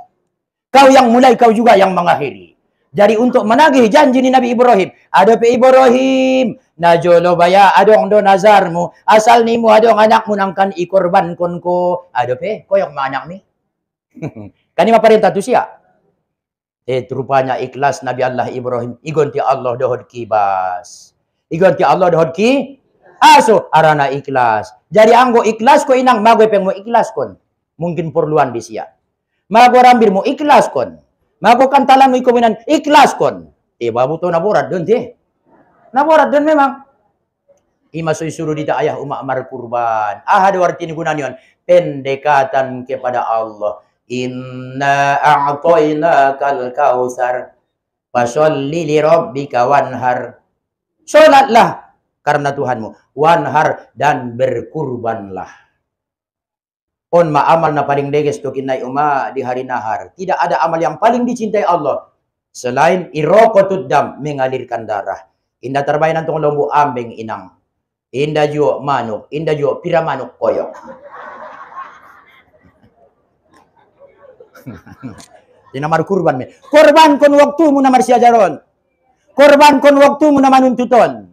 Kau yang mulai, kau juga yang mengakhiri. Jadi untuk menagih janji ni Nabi Ibrahim. Ada pe Ibrahim. Najolo baya adong do nazarmu. Asal nimu adong anakmu nangkan ikorban konko. Ada pe koyok ma anak mi. Kani maparintah tu siya. Rupanya ikhlas Nabi Allah Ibrahim. Igon ti Allah dohod kibas. Igon ti Allah dohod ki. Aso arana ikhlas. Jadi anggo ikhlas ko inang magoy peng mo ikhlas kon. Mungkin perluan di siya. Mago rambir mo ikhlas kon. Mago kantalan mo ikuminan ikhlas kon. Babu to naborat doon ti. Naborat doon memang. Ima suruh dita ayah umak kurban. Ada arti ni gunan yon. Pendekatan kepada Allah. Inna a'tainakal kautsar. Fasholli li rabbika wanhar. Salatlah karena Tuhanmu. Wanhar dan berkurbanlah. On amal na paling deges to kinay uma di hari nahar. Tidak ada amal yang paling dicintai Allah selain iroqatud dam, mengalirkan darah. Inda terbayan tong lombo ambeng inang. Inda jo manuk, inda jo pira manuk koyok. Dinamar kurban me. Korban kon waktu mu namar siajaron. Korban kon waktu mu namanuntuton.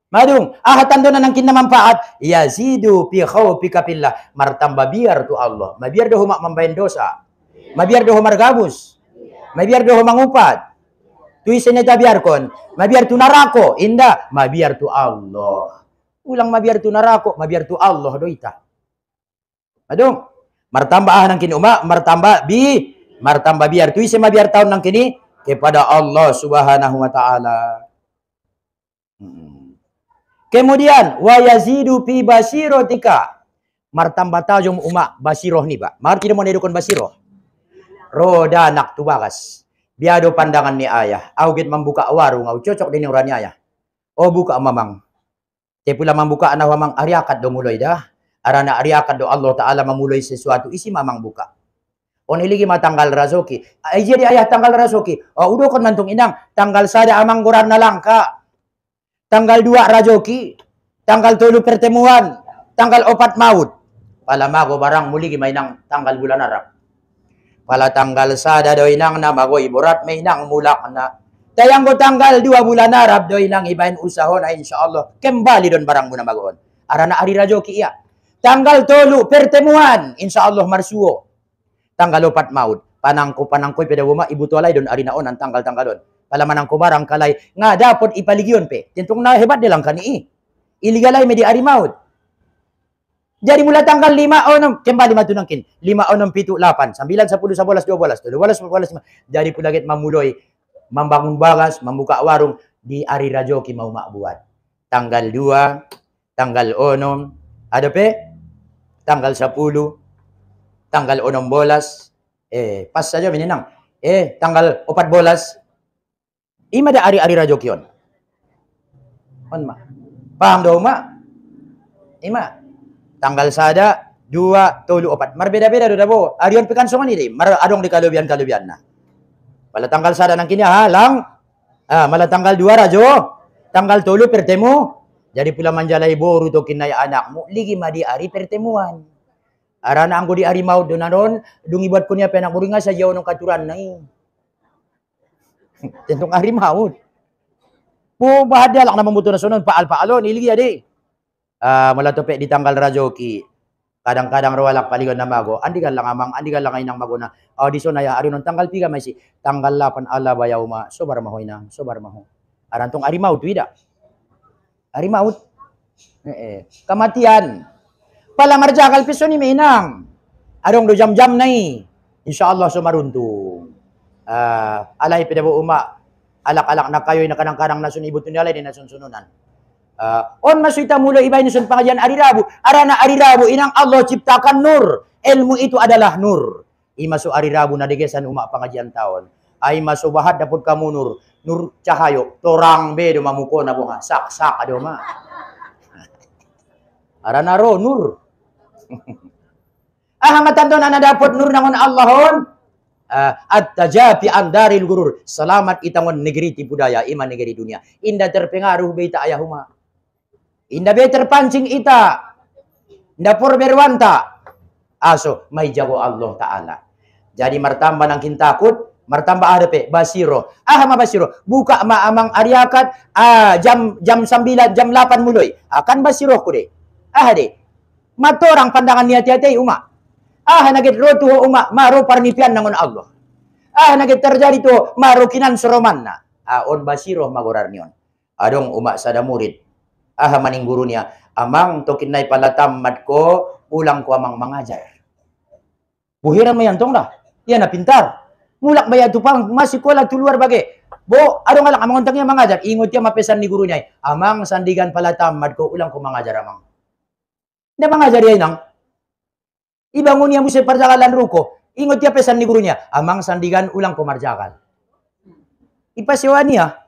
Madung, ahatan doon na ng kinamanfaat, yazidu fi khawfika fillah, martamba biar tu Allah. Mabiar do humak mambayan dosa. Mabiar do humargabus. Mabiar do humangupat. Tu iseneta biar kon, mabiar tu narako, inda, mabiar tu Allah. Ulang mabiar tu narako, mabiar tu Allah do ita. Madung, martamba ah ng kinuma, martamba biar tu isen mabiar taon ng kini kepada Allah Subhanahu wa taala. Kemudian wa yazidu fi basirotika. Martamba tajum uma basiroh ni ba. Mar kita mo nedukon basiroh. Roda nak tubagas. Biado pandangan ni ayah. Augit membuka warung au cocok din urani ayah. O buka mamang. Te pula membuka ana mamang ariakat do muloy dah. Arana ariakat do Allah taala memulai sesuatu isi mamang buka. On iligi matanggal razoki. Ay jadi ayah tanggal razoki. O udo kon mantung inang tanggal sada amang goran na langka. Tanggal 2 rajoki, tanggal 3 pertemuan, tanggal 4 maut. Pala mago barang muli mainang tanggal bulan Arab. Pala tanggal sada do inang na mago iborat may inang mulak na. Tayang go tanggal 2 bulan Arab do inang ibain usahon ay insyaallah kembali don barang muna magoon. Arana ari rajoki iya. Tanggal 3 pertemuan, insyaallah marsuo. Tanggal 4 maut. Panangko peda buma ibu tualay don ari naon ang tanggal-tanggal don. Palaman ang kubarang kalay nga dapat ipaligyon pe. Tentong na hebat nilang kani. Iligalay me di ari maut. Jadi mula tanggal 5 o 6 kembali matunangkin. 5 o 6 7 8 9 10 11 12 12 15. Jadi pulagit mamuloy membangun bagas, membuka warung di ari rajoki mau mak buat. Tanggal 2, tanggal 6, ada pe? Tanggal 10, tanggal 16. Pas saja meninang. Tanggal 14. Ima da ari-ari rajoki yon. On ma. Paham daw ma? Ima. Tanggal sada 2, 3, 4. Marbeda-beda do dabo. Arion pekan songan ini. Mar adong di kalubian-kalubian na. Pala tanggal sada nang kini halang. Mala tanggal 2 rajo. Tanggal 3 pertemu. Jadi pula manjalay boru to kinay anakmu. Ligi ma di ari pertemuan. Arana anggo di ari maut do naron. Dungibat ko niya penak muringa sa jaw ng katuran na Tentong hari maut. Po bahada lang na mamuto na sunon paal-paalon iligi adi. Mula tope di tanggal rajoki. Kadang-kadang rawalak paligon na mago. Andigan lang amang, andigan lang inang mago na. Audition na ya ari non tanggal 3 may si tanggal 8 ala bayaw ma sobar mahoy na, sobar maho. Arantong ari maut wida. Ari maut. Kematian. Pala marjakal piso ni mainang. Adong do jam-jam nai. Insyaallah sumaruntung. Alay pinabo uma alak-alak na kayo'y nakanang-kanang nasun ibutun nilay din nasunsununan. On masuita mulo iba nisun pengajian arirabu. Arana arirabu inang Allah ciptakan nur. Ilmu itu adalah nur. Imasu arirabu na degesan uma pengajian tahun. Ay masu bahat dapur kamu nur. Nur cahayo. Torang be do mamuko na bunga. Sak-sak ado ma. Arana ro nur. Matanto na nadapot nur nangon Allahon. At-tajafi andaril gurur. Selamat itangon negeri ti budaya iman negeri dunia. Inda terpengaruh beita ayahuma. Inda be terpancing ita. Inda por berwanta. Aso may jago Allah Ta'ala. Jadi martamba nang kintakut Martamba ada pe basiro. Ma basiro. Buka ma amang ariakat jam 9 jam 8 mulai. Akan basiro ko de. De. Matorang pandangan niya tiyatay uma. Nagit roto uma maro parnipian nangon Allah. Nagit terjadi to maro kinan soroman na. On basiro magorar niyon. Adong uma sada murid. Maning guru niya. Amang tokin na'y palatamad ko, ulang ko amang mangajar. Buhiran mo yan tong dah. Yan na pintar. Mulak bayad tu pang masih kuala tu luar bagi. Bo, adong alak amang untangnya mangajar. Ingot niya mapesan ni guru niya. Amang sandigan palatamad ko, ulang ko mangajar amang. Hindi mangajar yan nang. Ibangun niya mo sa parjakalan ruko. Ingot niya pesan ni guru niya. Amang sandigan ulang ko marjakal. Ipasiwa niya.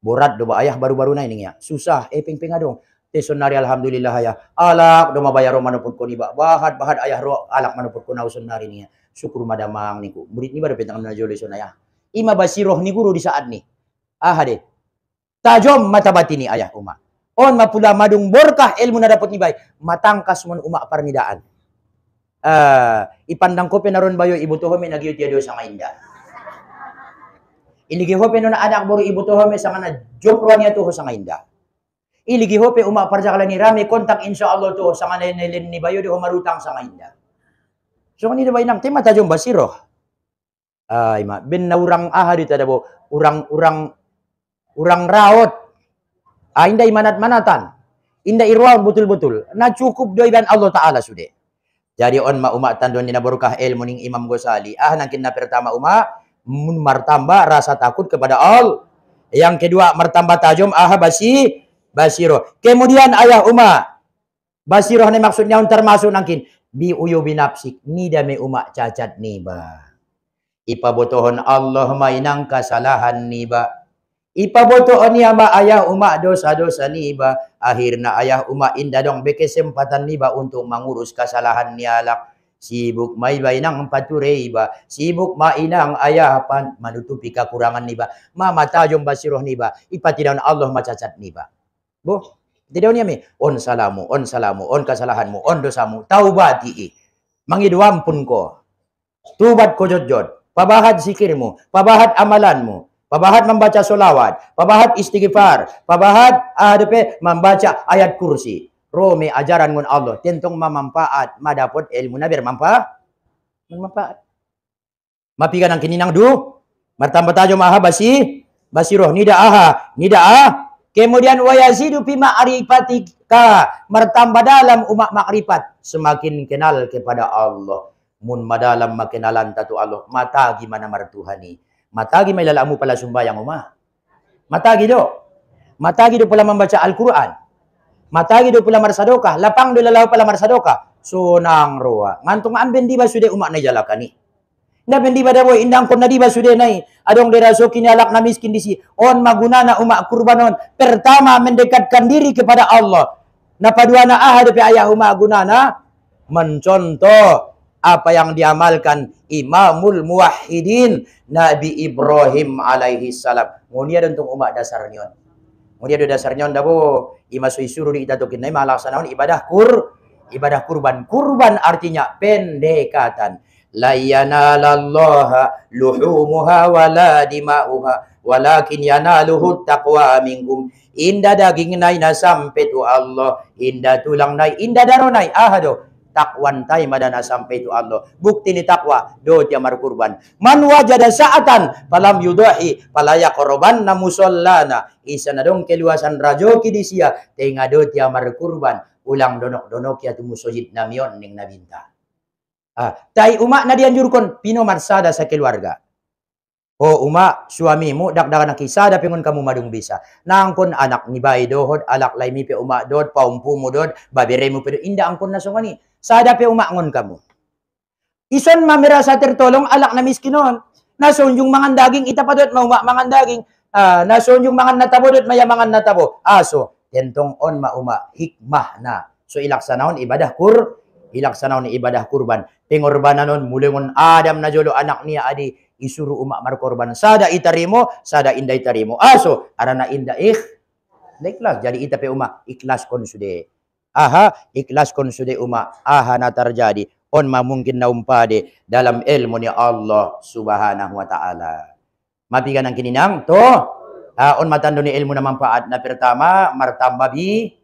Borat do ba ayah baru-baru na ini ya. Susah ping-ping adong. Tesonari alhamdulillah ya. Alak do mabayar manupud ko ni ba. Bahad ayah ro alak manupud ko na usonari niya. Syukur madamang niku. Murid ni ba dapat na jolison ayah. Ima basiroh ni guru di saat ni. Hade. Tajom mata batini ayah uma. On mapula madung borkah ilmu na dapat ni bay. Matangkas mon uma parnidaan. Ipandang ko penaron bayo ibu tohome nagyut yado sa mainda. Iligi hope no na anak boro ibu tohome sa kana jopruan niya toho sa mainda. Iligi hope uma parjakala ni rame kontak insyaallah to sa kana nelen ni bayo di marutang sa mainda. So ni bay nang tema tajom basiro. Ma ben na urang dito dabo urang raot. Inday manat-manatan. Inday irwaon betul-betul. Na cukup doiban Allah Ta'ala sude. Jadi on umatan don na barokah ilmu ning Imam Ghazali. Nangkin na pertama martamba rasa takut kepada Allah. Yang kedua martamba tajom basiro. Kemudian ayah basiro ni maksudnya termasuk nangkin bi uyu binapsik ni dame cacat niba. Ipabotohon Allah mainang kasalahan niba. Ipabotohon niya ayah dosa-dosa niba. Akhirnya ayah inda dong bekesempatan niba untuk mengurus kesalahan nialak. Sibuk may bainang patureba. Sibuk mainang ayah menutupi kekurangan niba. Mama tajom basiroh niba. Ipatidaun Allah macacat niba. Boh, tidak niya on salamu, on kesalahanmu, on dosamu, taubati. Mangiduampun ko. Tubat ko jod-jod. Pabahat zikirmu, pabahat amalanmu, pabahat membaca solawat, pabahat istighfar, pabahat membaca ayat kursi. Rome ajaran ngun Allah, tentong mamanfaat, madapot ilmu na manfaat. Mapikan ang kininang martamba tayo basiroh, nida Kemudian wayazidu fi ma'rifatika, martamba dalam makrifat, semakin kenal kepada Allah. Mun madalam makenalan tatu Allah, mata gimana martuhani. Matagi may lalamu pala sumbayang Matagi do pala membaca Al-Quran. Matagi do pala marsadokah. Lapang do lalaw pala marsadokah. Sunang roa. Ngantong amben di ba sude na jalakani. Naben di ba daboy indang kon na di ba sude nai. Adong deraso kinalak na miskin disi. On magunana kurbanon. Pertama mendekatkan diri kepada Allah. Napadua na pe ayah gunana mencontoh apa yang diamalkan Imamul Muwahhidin Nabi Ibrahim alaihi salam. Ngunia dentong dasar nyon. Ngunia do dasar nyon dabo imasui suruh di itatokin na malaksanaon ibadah kurban. Kurban artinya pendekatan. La yanalallaha luhumuha wala dima'uha walakin yanaluhu taqwa minkum. Inda daging nai na sampai tu Allah, inda tulang nai, inda daro nai. Takwan tay madana sampai itu Allah. Bukti ni takwa do dia markurban. Man wajada sa'atan falam yudahi falaya korban na musallana. Isa na dong keluasan rajoki di sia tenga do dia markurban. Ulang donok ya tu musojid namion ning nabinta. Tai na dianjurkan pino marsada sa keluarga. Suamimu dakdakan nakisada pengon kamu madung bisa. Nangkon anak ni bay dohod, alak laimi pe dod, paumpu mo dod, babiremu pe inda angkon na sungani. Sada pe ngon kamu. Ison mamirasa tertolong alak na miskinon. Nasunjung mangan daging itapadot mangan daging. Nasunjung mangan natabo dot maya mangan natabo. So tentong on hikmah na. So ilaksanaon ibadah kurban. Pengorbananon mulengon Adam na jolo anak niya adi isuru markorban. Sada itarimo, sada inda itarimo. So arana inda ikhlas. Jadi ita pe ikhlas kon sude. Ikhlas kon sude na terjadi. On mungkin na umpade dalam ilmu ni Allah subhanahu wa ta'ala. Mapigan ang kininang to. On matando ni ilmu na manfaat na pertama martambabi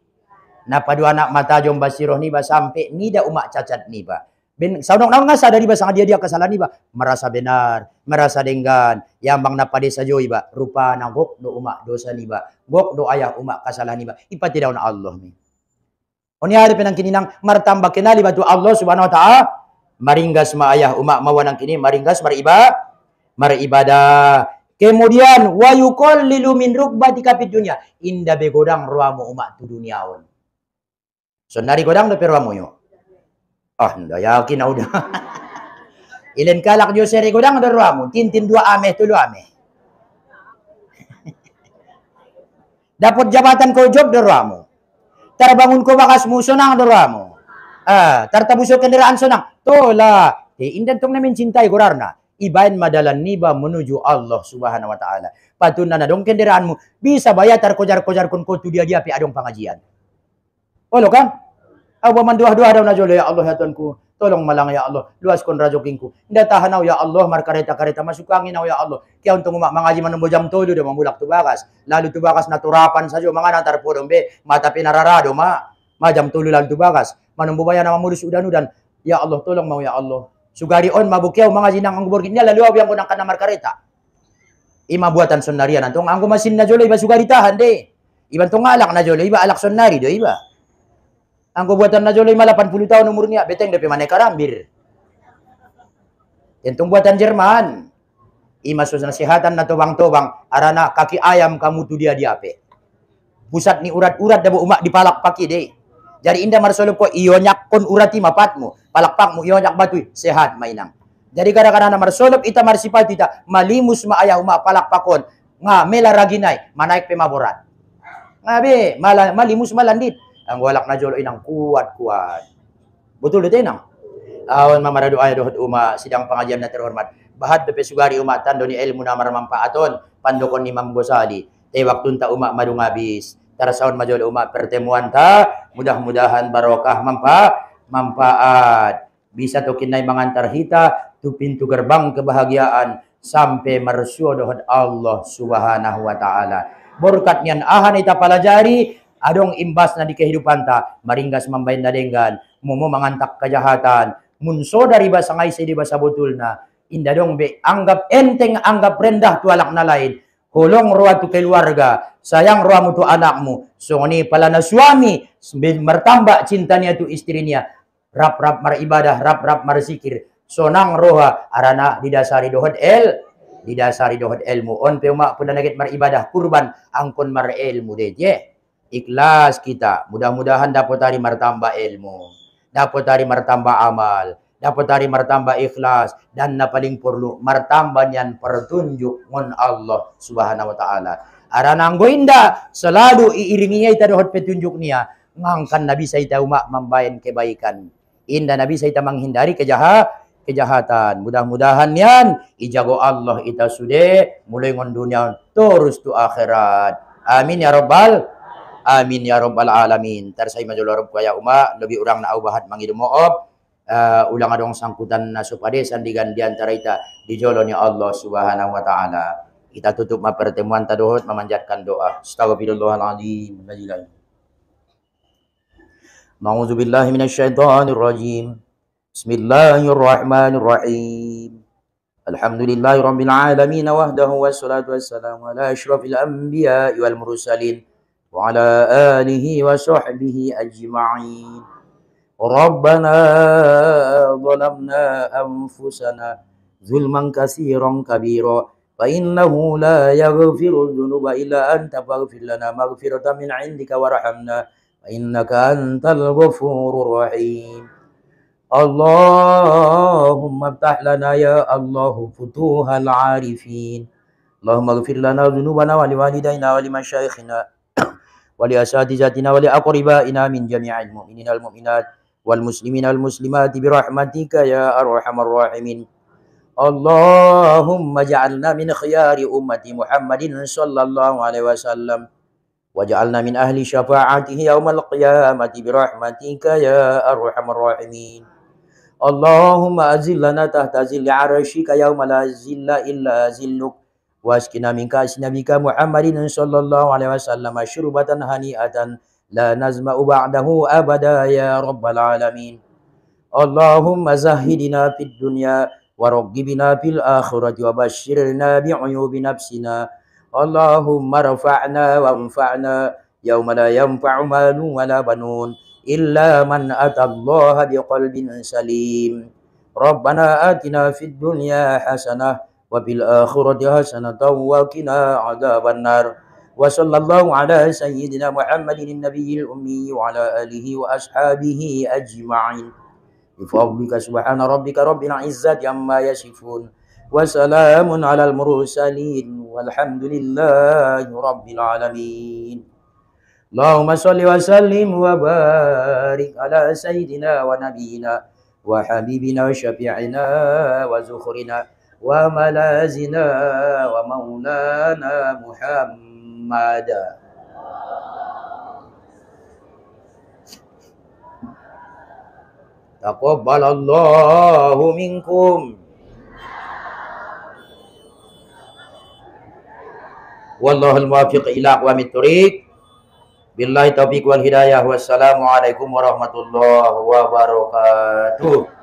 na padua anak mata jom basiroh ni ba sampai ni da umak cacat ni ba. Ben saudang naon nga sadari ba sa dia kesalahan ni ba merasa benar, merasa denggan, yang bang napade sa joy ba rupa na gok do umak dosa ni ba. Gok do ayah umak kesalahan ni ba. Ipati daw na Allah ni. Oni hari penang kininang martamba kenali ba tu Allah subhanahu wa ta'ala maringgas ma ayah umak mawanang kini maringgas maribadah. Kemudian wa yuqallilu min rukbatika fid dunya. Inda begodang ruamu umak tu duniaon. So nari godang do perwamu yo. Nda yakin na udah. Ilen kalak jo seri godang do ruamu. Tintin 2 ame 3 ame. Dapat jabatan ko job do ruamu. Terbangun ko bakas mo sonang do ruamu. Tartabusok kendaraan sonang. Tola. Indan tong namin cintai gorarna. Ibain madalan niba menuju Allah subhanahu wa ta'ala. Patuna na dong kendaraanmu. Bisa bayar terkojar-kojar kun ko tu dia pi adong pengajian. Olo kan? Awa man dua-dua daw na jolo ya Allah ya Tuhanku. Tolong malang ya Allah. Luas kon rajokinku. Inda tahanaw ya Allah markareta-kareta masukangin ya Allah. Kaya untuk mangaji manumbo jam todo do mamulak tubakas. Lalu tubakas na turapan sajo mga nantar podong be mata pinararado jam tulu lalu tubakas. Manumbo bayan na mamulus udan-udan. Ya Allah tolong mau ya Allah. Sugari on mabukyaw mga jinang ang gubor niya laluaw yang ko nang kanamar kareta. Ima buatan sonarian antong ang masin na jolo iba sugaritahan de. Iban tong alak na jolo iba alak sonari do iba. Ang buatan na jolo ima 80 tahun umur niya beteng de pemane karambir. Tentong buatan Jerman. Ima sus nasihatan na tobang-tobang arana kaki ayam kamu tu dia diape. Pusat ni urat-urat dabo umak dipalak paki de. Jadi indah marsolo ko iyonyak kon urati mapatmu, palakpakmu iyonyak batu sehat mainang. Jadi kadang-kadang na marsolop ita marsipati ita malimus maaya uma palakpakon nga mela raginay manaik pemaborat. Ngabe malimus malandit. Ang walak na jolo inang kuat-kuat. Betul itu inang. Awan mamarado ay dohot uma sidang pengajian na terhormat. Bahat bepe sugari uma tando ni ilmu na marmampaaton pandokon ni Imam Ghazali. Te waktu ta uma madungabis. Tarasaon majol umat pertemuan ta mudah-mudahan barokah manfaat bisa to kinay mangantar hita tu pintu gerbang kebahagiaan sampai marsyo dohad Allah subhanahu wa ta'ala. Berkat nian ahan ita palajari adong imbas na di kehidupan ta maringgas mambayin na denggan mumo mangantak kejahatan munso dari basa ngay di basa butul na inda dong be anggap enteng anggap rendah tualak na lain. Hulong ruwa tu keluarga, sayang ruwa mu tu anakmu. So ni pala na suami, mertambah cintanya tu istrinya. Rap-rap maribadah, rap-rap marzikir. So nang roha arana didasari dohod ilmu. On pe umak pun nagit maribadah kurban angkon mar ilmu de. Ikhlas kita. Mudah-mudahan dapat hari martambah ilmu. Dapat hari martambah amal. Dapat hari martambah ikhlas dan na paling perlu martambah niyan pertunjuk ngon Allah subhanahu wa ta'ala. Aranang goinda selalu iiringinya ita dohot petunjuk niya ngangkan nabi sa ita umak membayan kebaikan. Inda nabi sa ita menghindari kejahatan. Mudah-mudahan niyan ijago Allah ita sude mulai ngon dunia terus tu akhirat. Amin ya rabbal alamin. Tarsay majolo kaya umak lebih urang na aubahat mangidu moob. Ulang adong sangkutan na supadesan di antara ita di jolon ya Allah subhanahu wa ta'ala. Kita tutup pertemuan taduhut memanjatkan doa. Astaghfirullahaladzim. Ma'udzubillahi minasyaitonirrajim. Bismillahirrahmanirrahim. Alhamdulillahi rabbil alamin wahdahu wassalatu wassalamu ala asyrafil anbiya'i wal mursalin wa ala alihi wa sahbihi ajma'in. Rabbana zalamna anfusana zulman katsiran kabira fa innahu la yaghfiru dzunuba illa anta faghfir lana maghfiratan min 'indika warhamna fa innaka antal ghafurur rahim. Allahumma iftah lana ya Allah futuhal 'arifin. Allahumma ighfir lana dzunubana wa liwalidayna wa limasyayikhina wa li asatizatina wa li aqribaina min jami'il mu'minina wal mu'minat wal muslimina wal muslimati bi rahmatika ya arhamar rahimin. Allahumma ja'alna min khiyari ummati Muhammadin sallallahu alaihi wasallam waj'alna min ahli syafa'atihi yaumal qiyamati bi rahmatika ya arhamar rahimin. Allahumma azillana tahta zilli arsyika yauma la zilla illa zilluk. Waskina minka asnabika Muhammadin sallallahu alaihi wasallam syurbatan hani'atan la nazma'u ba'dahu abada ya rabbal alamin. Allahumma zahidina fid dunya wa raghibna fil akhirati wa basyirna bi'uyubi nafsina. Allahumma rafa'na wa anfa'na yauma la yanfa'u malun wa la banun illa man atallaha biqalbin salim. Rabbana atina fid dunya hasanah wa fil akhirati hasanatan wa qina adzabannar. Wa sallallahu ala sayyidina Muhammadin nabiyil ummi wa ala alihi wa ashabihi ajma'in. Bifadlika subhana rabbika rabbil izzati amma yasifun wa salamun alal mursalin walhamdulillahi rabbil alamin. Allahumma sholli wa sallim wa barik ala sayyidina wa nabiyyina wa habibina wa syafi'ina wa zukhrina wa malazina wa maulana Muhammad. Taqabbalallahu minkum. Wallahul muwaffiq ila aqwamit thoriq. Billahi taufiq wal hidayah. Wassalamualaikum warahmatullahi wabarakatuh.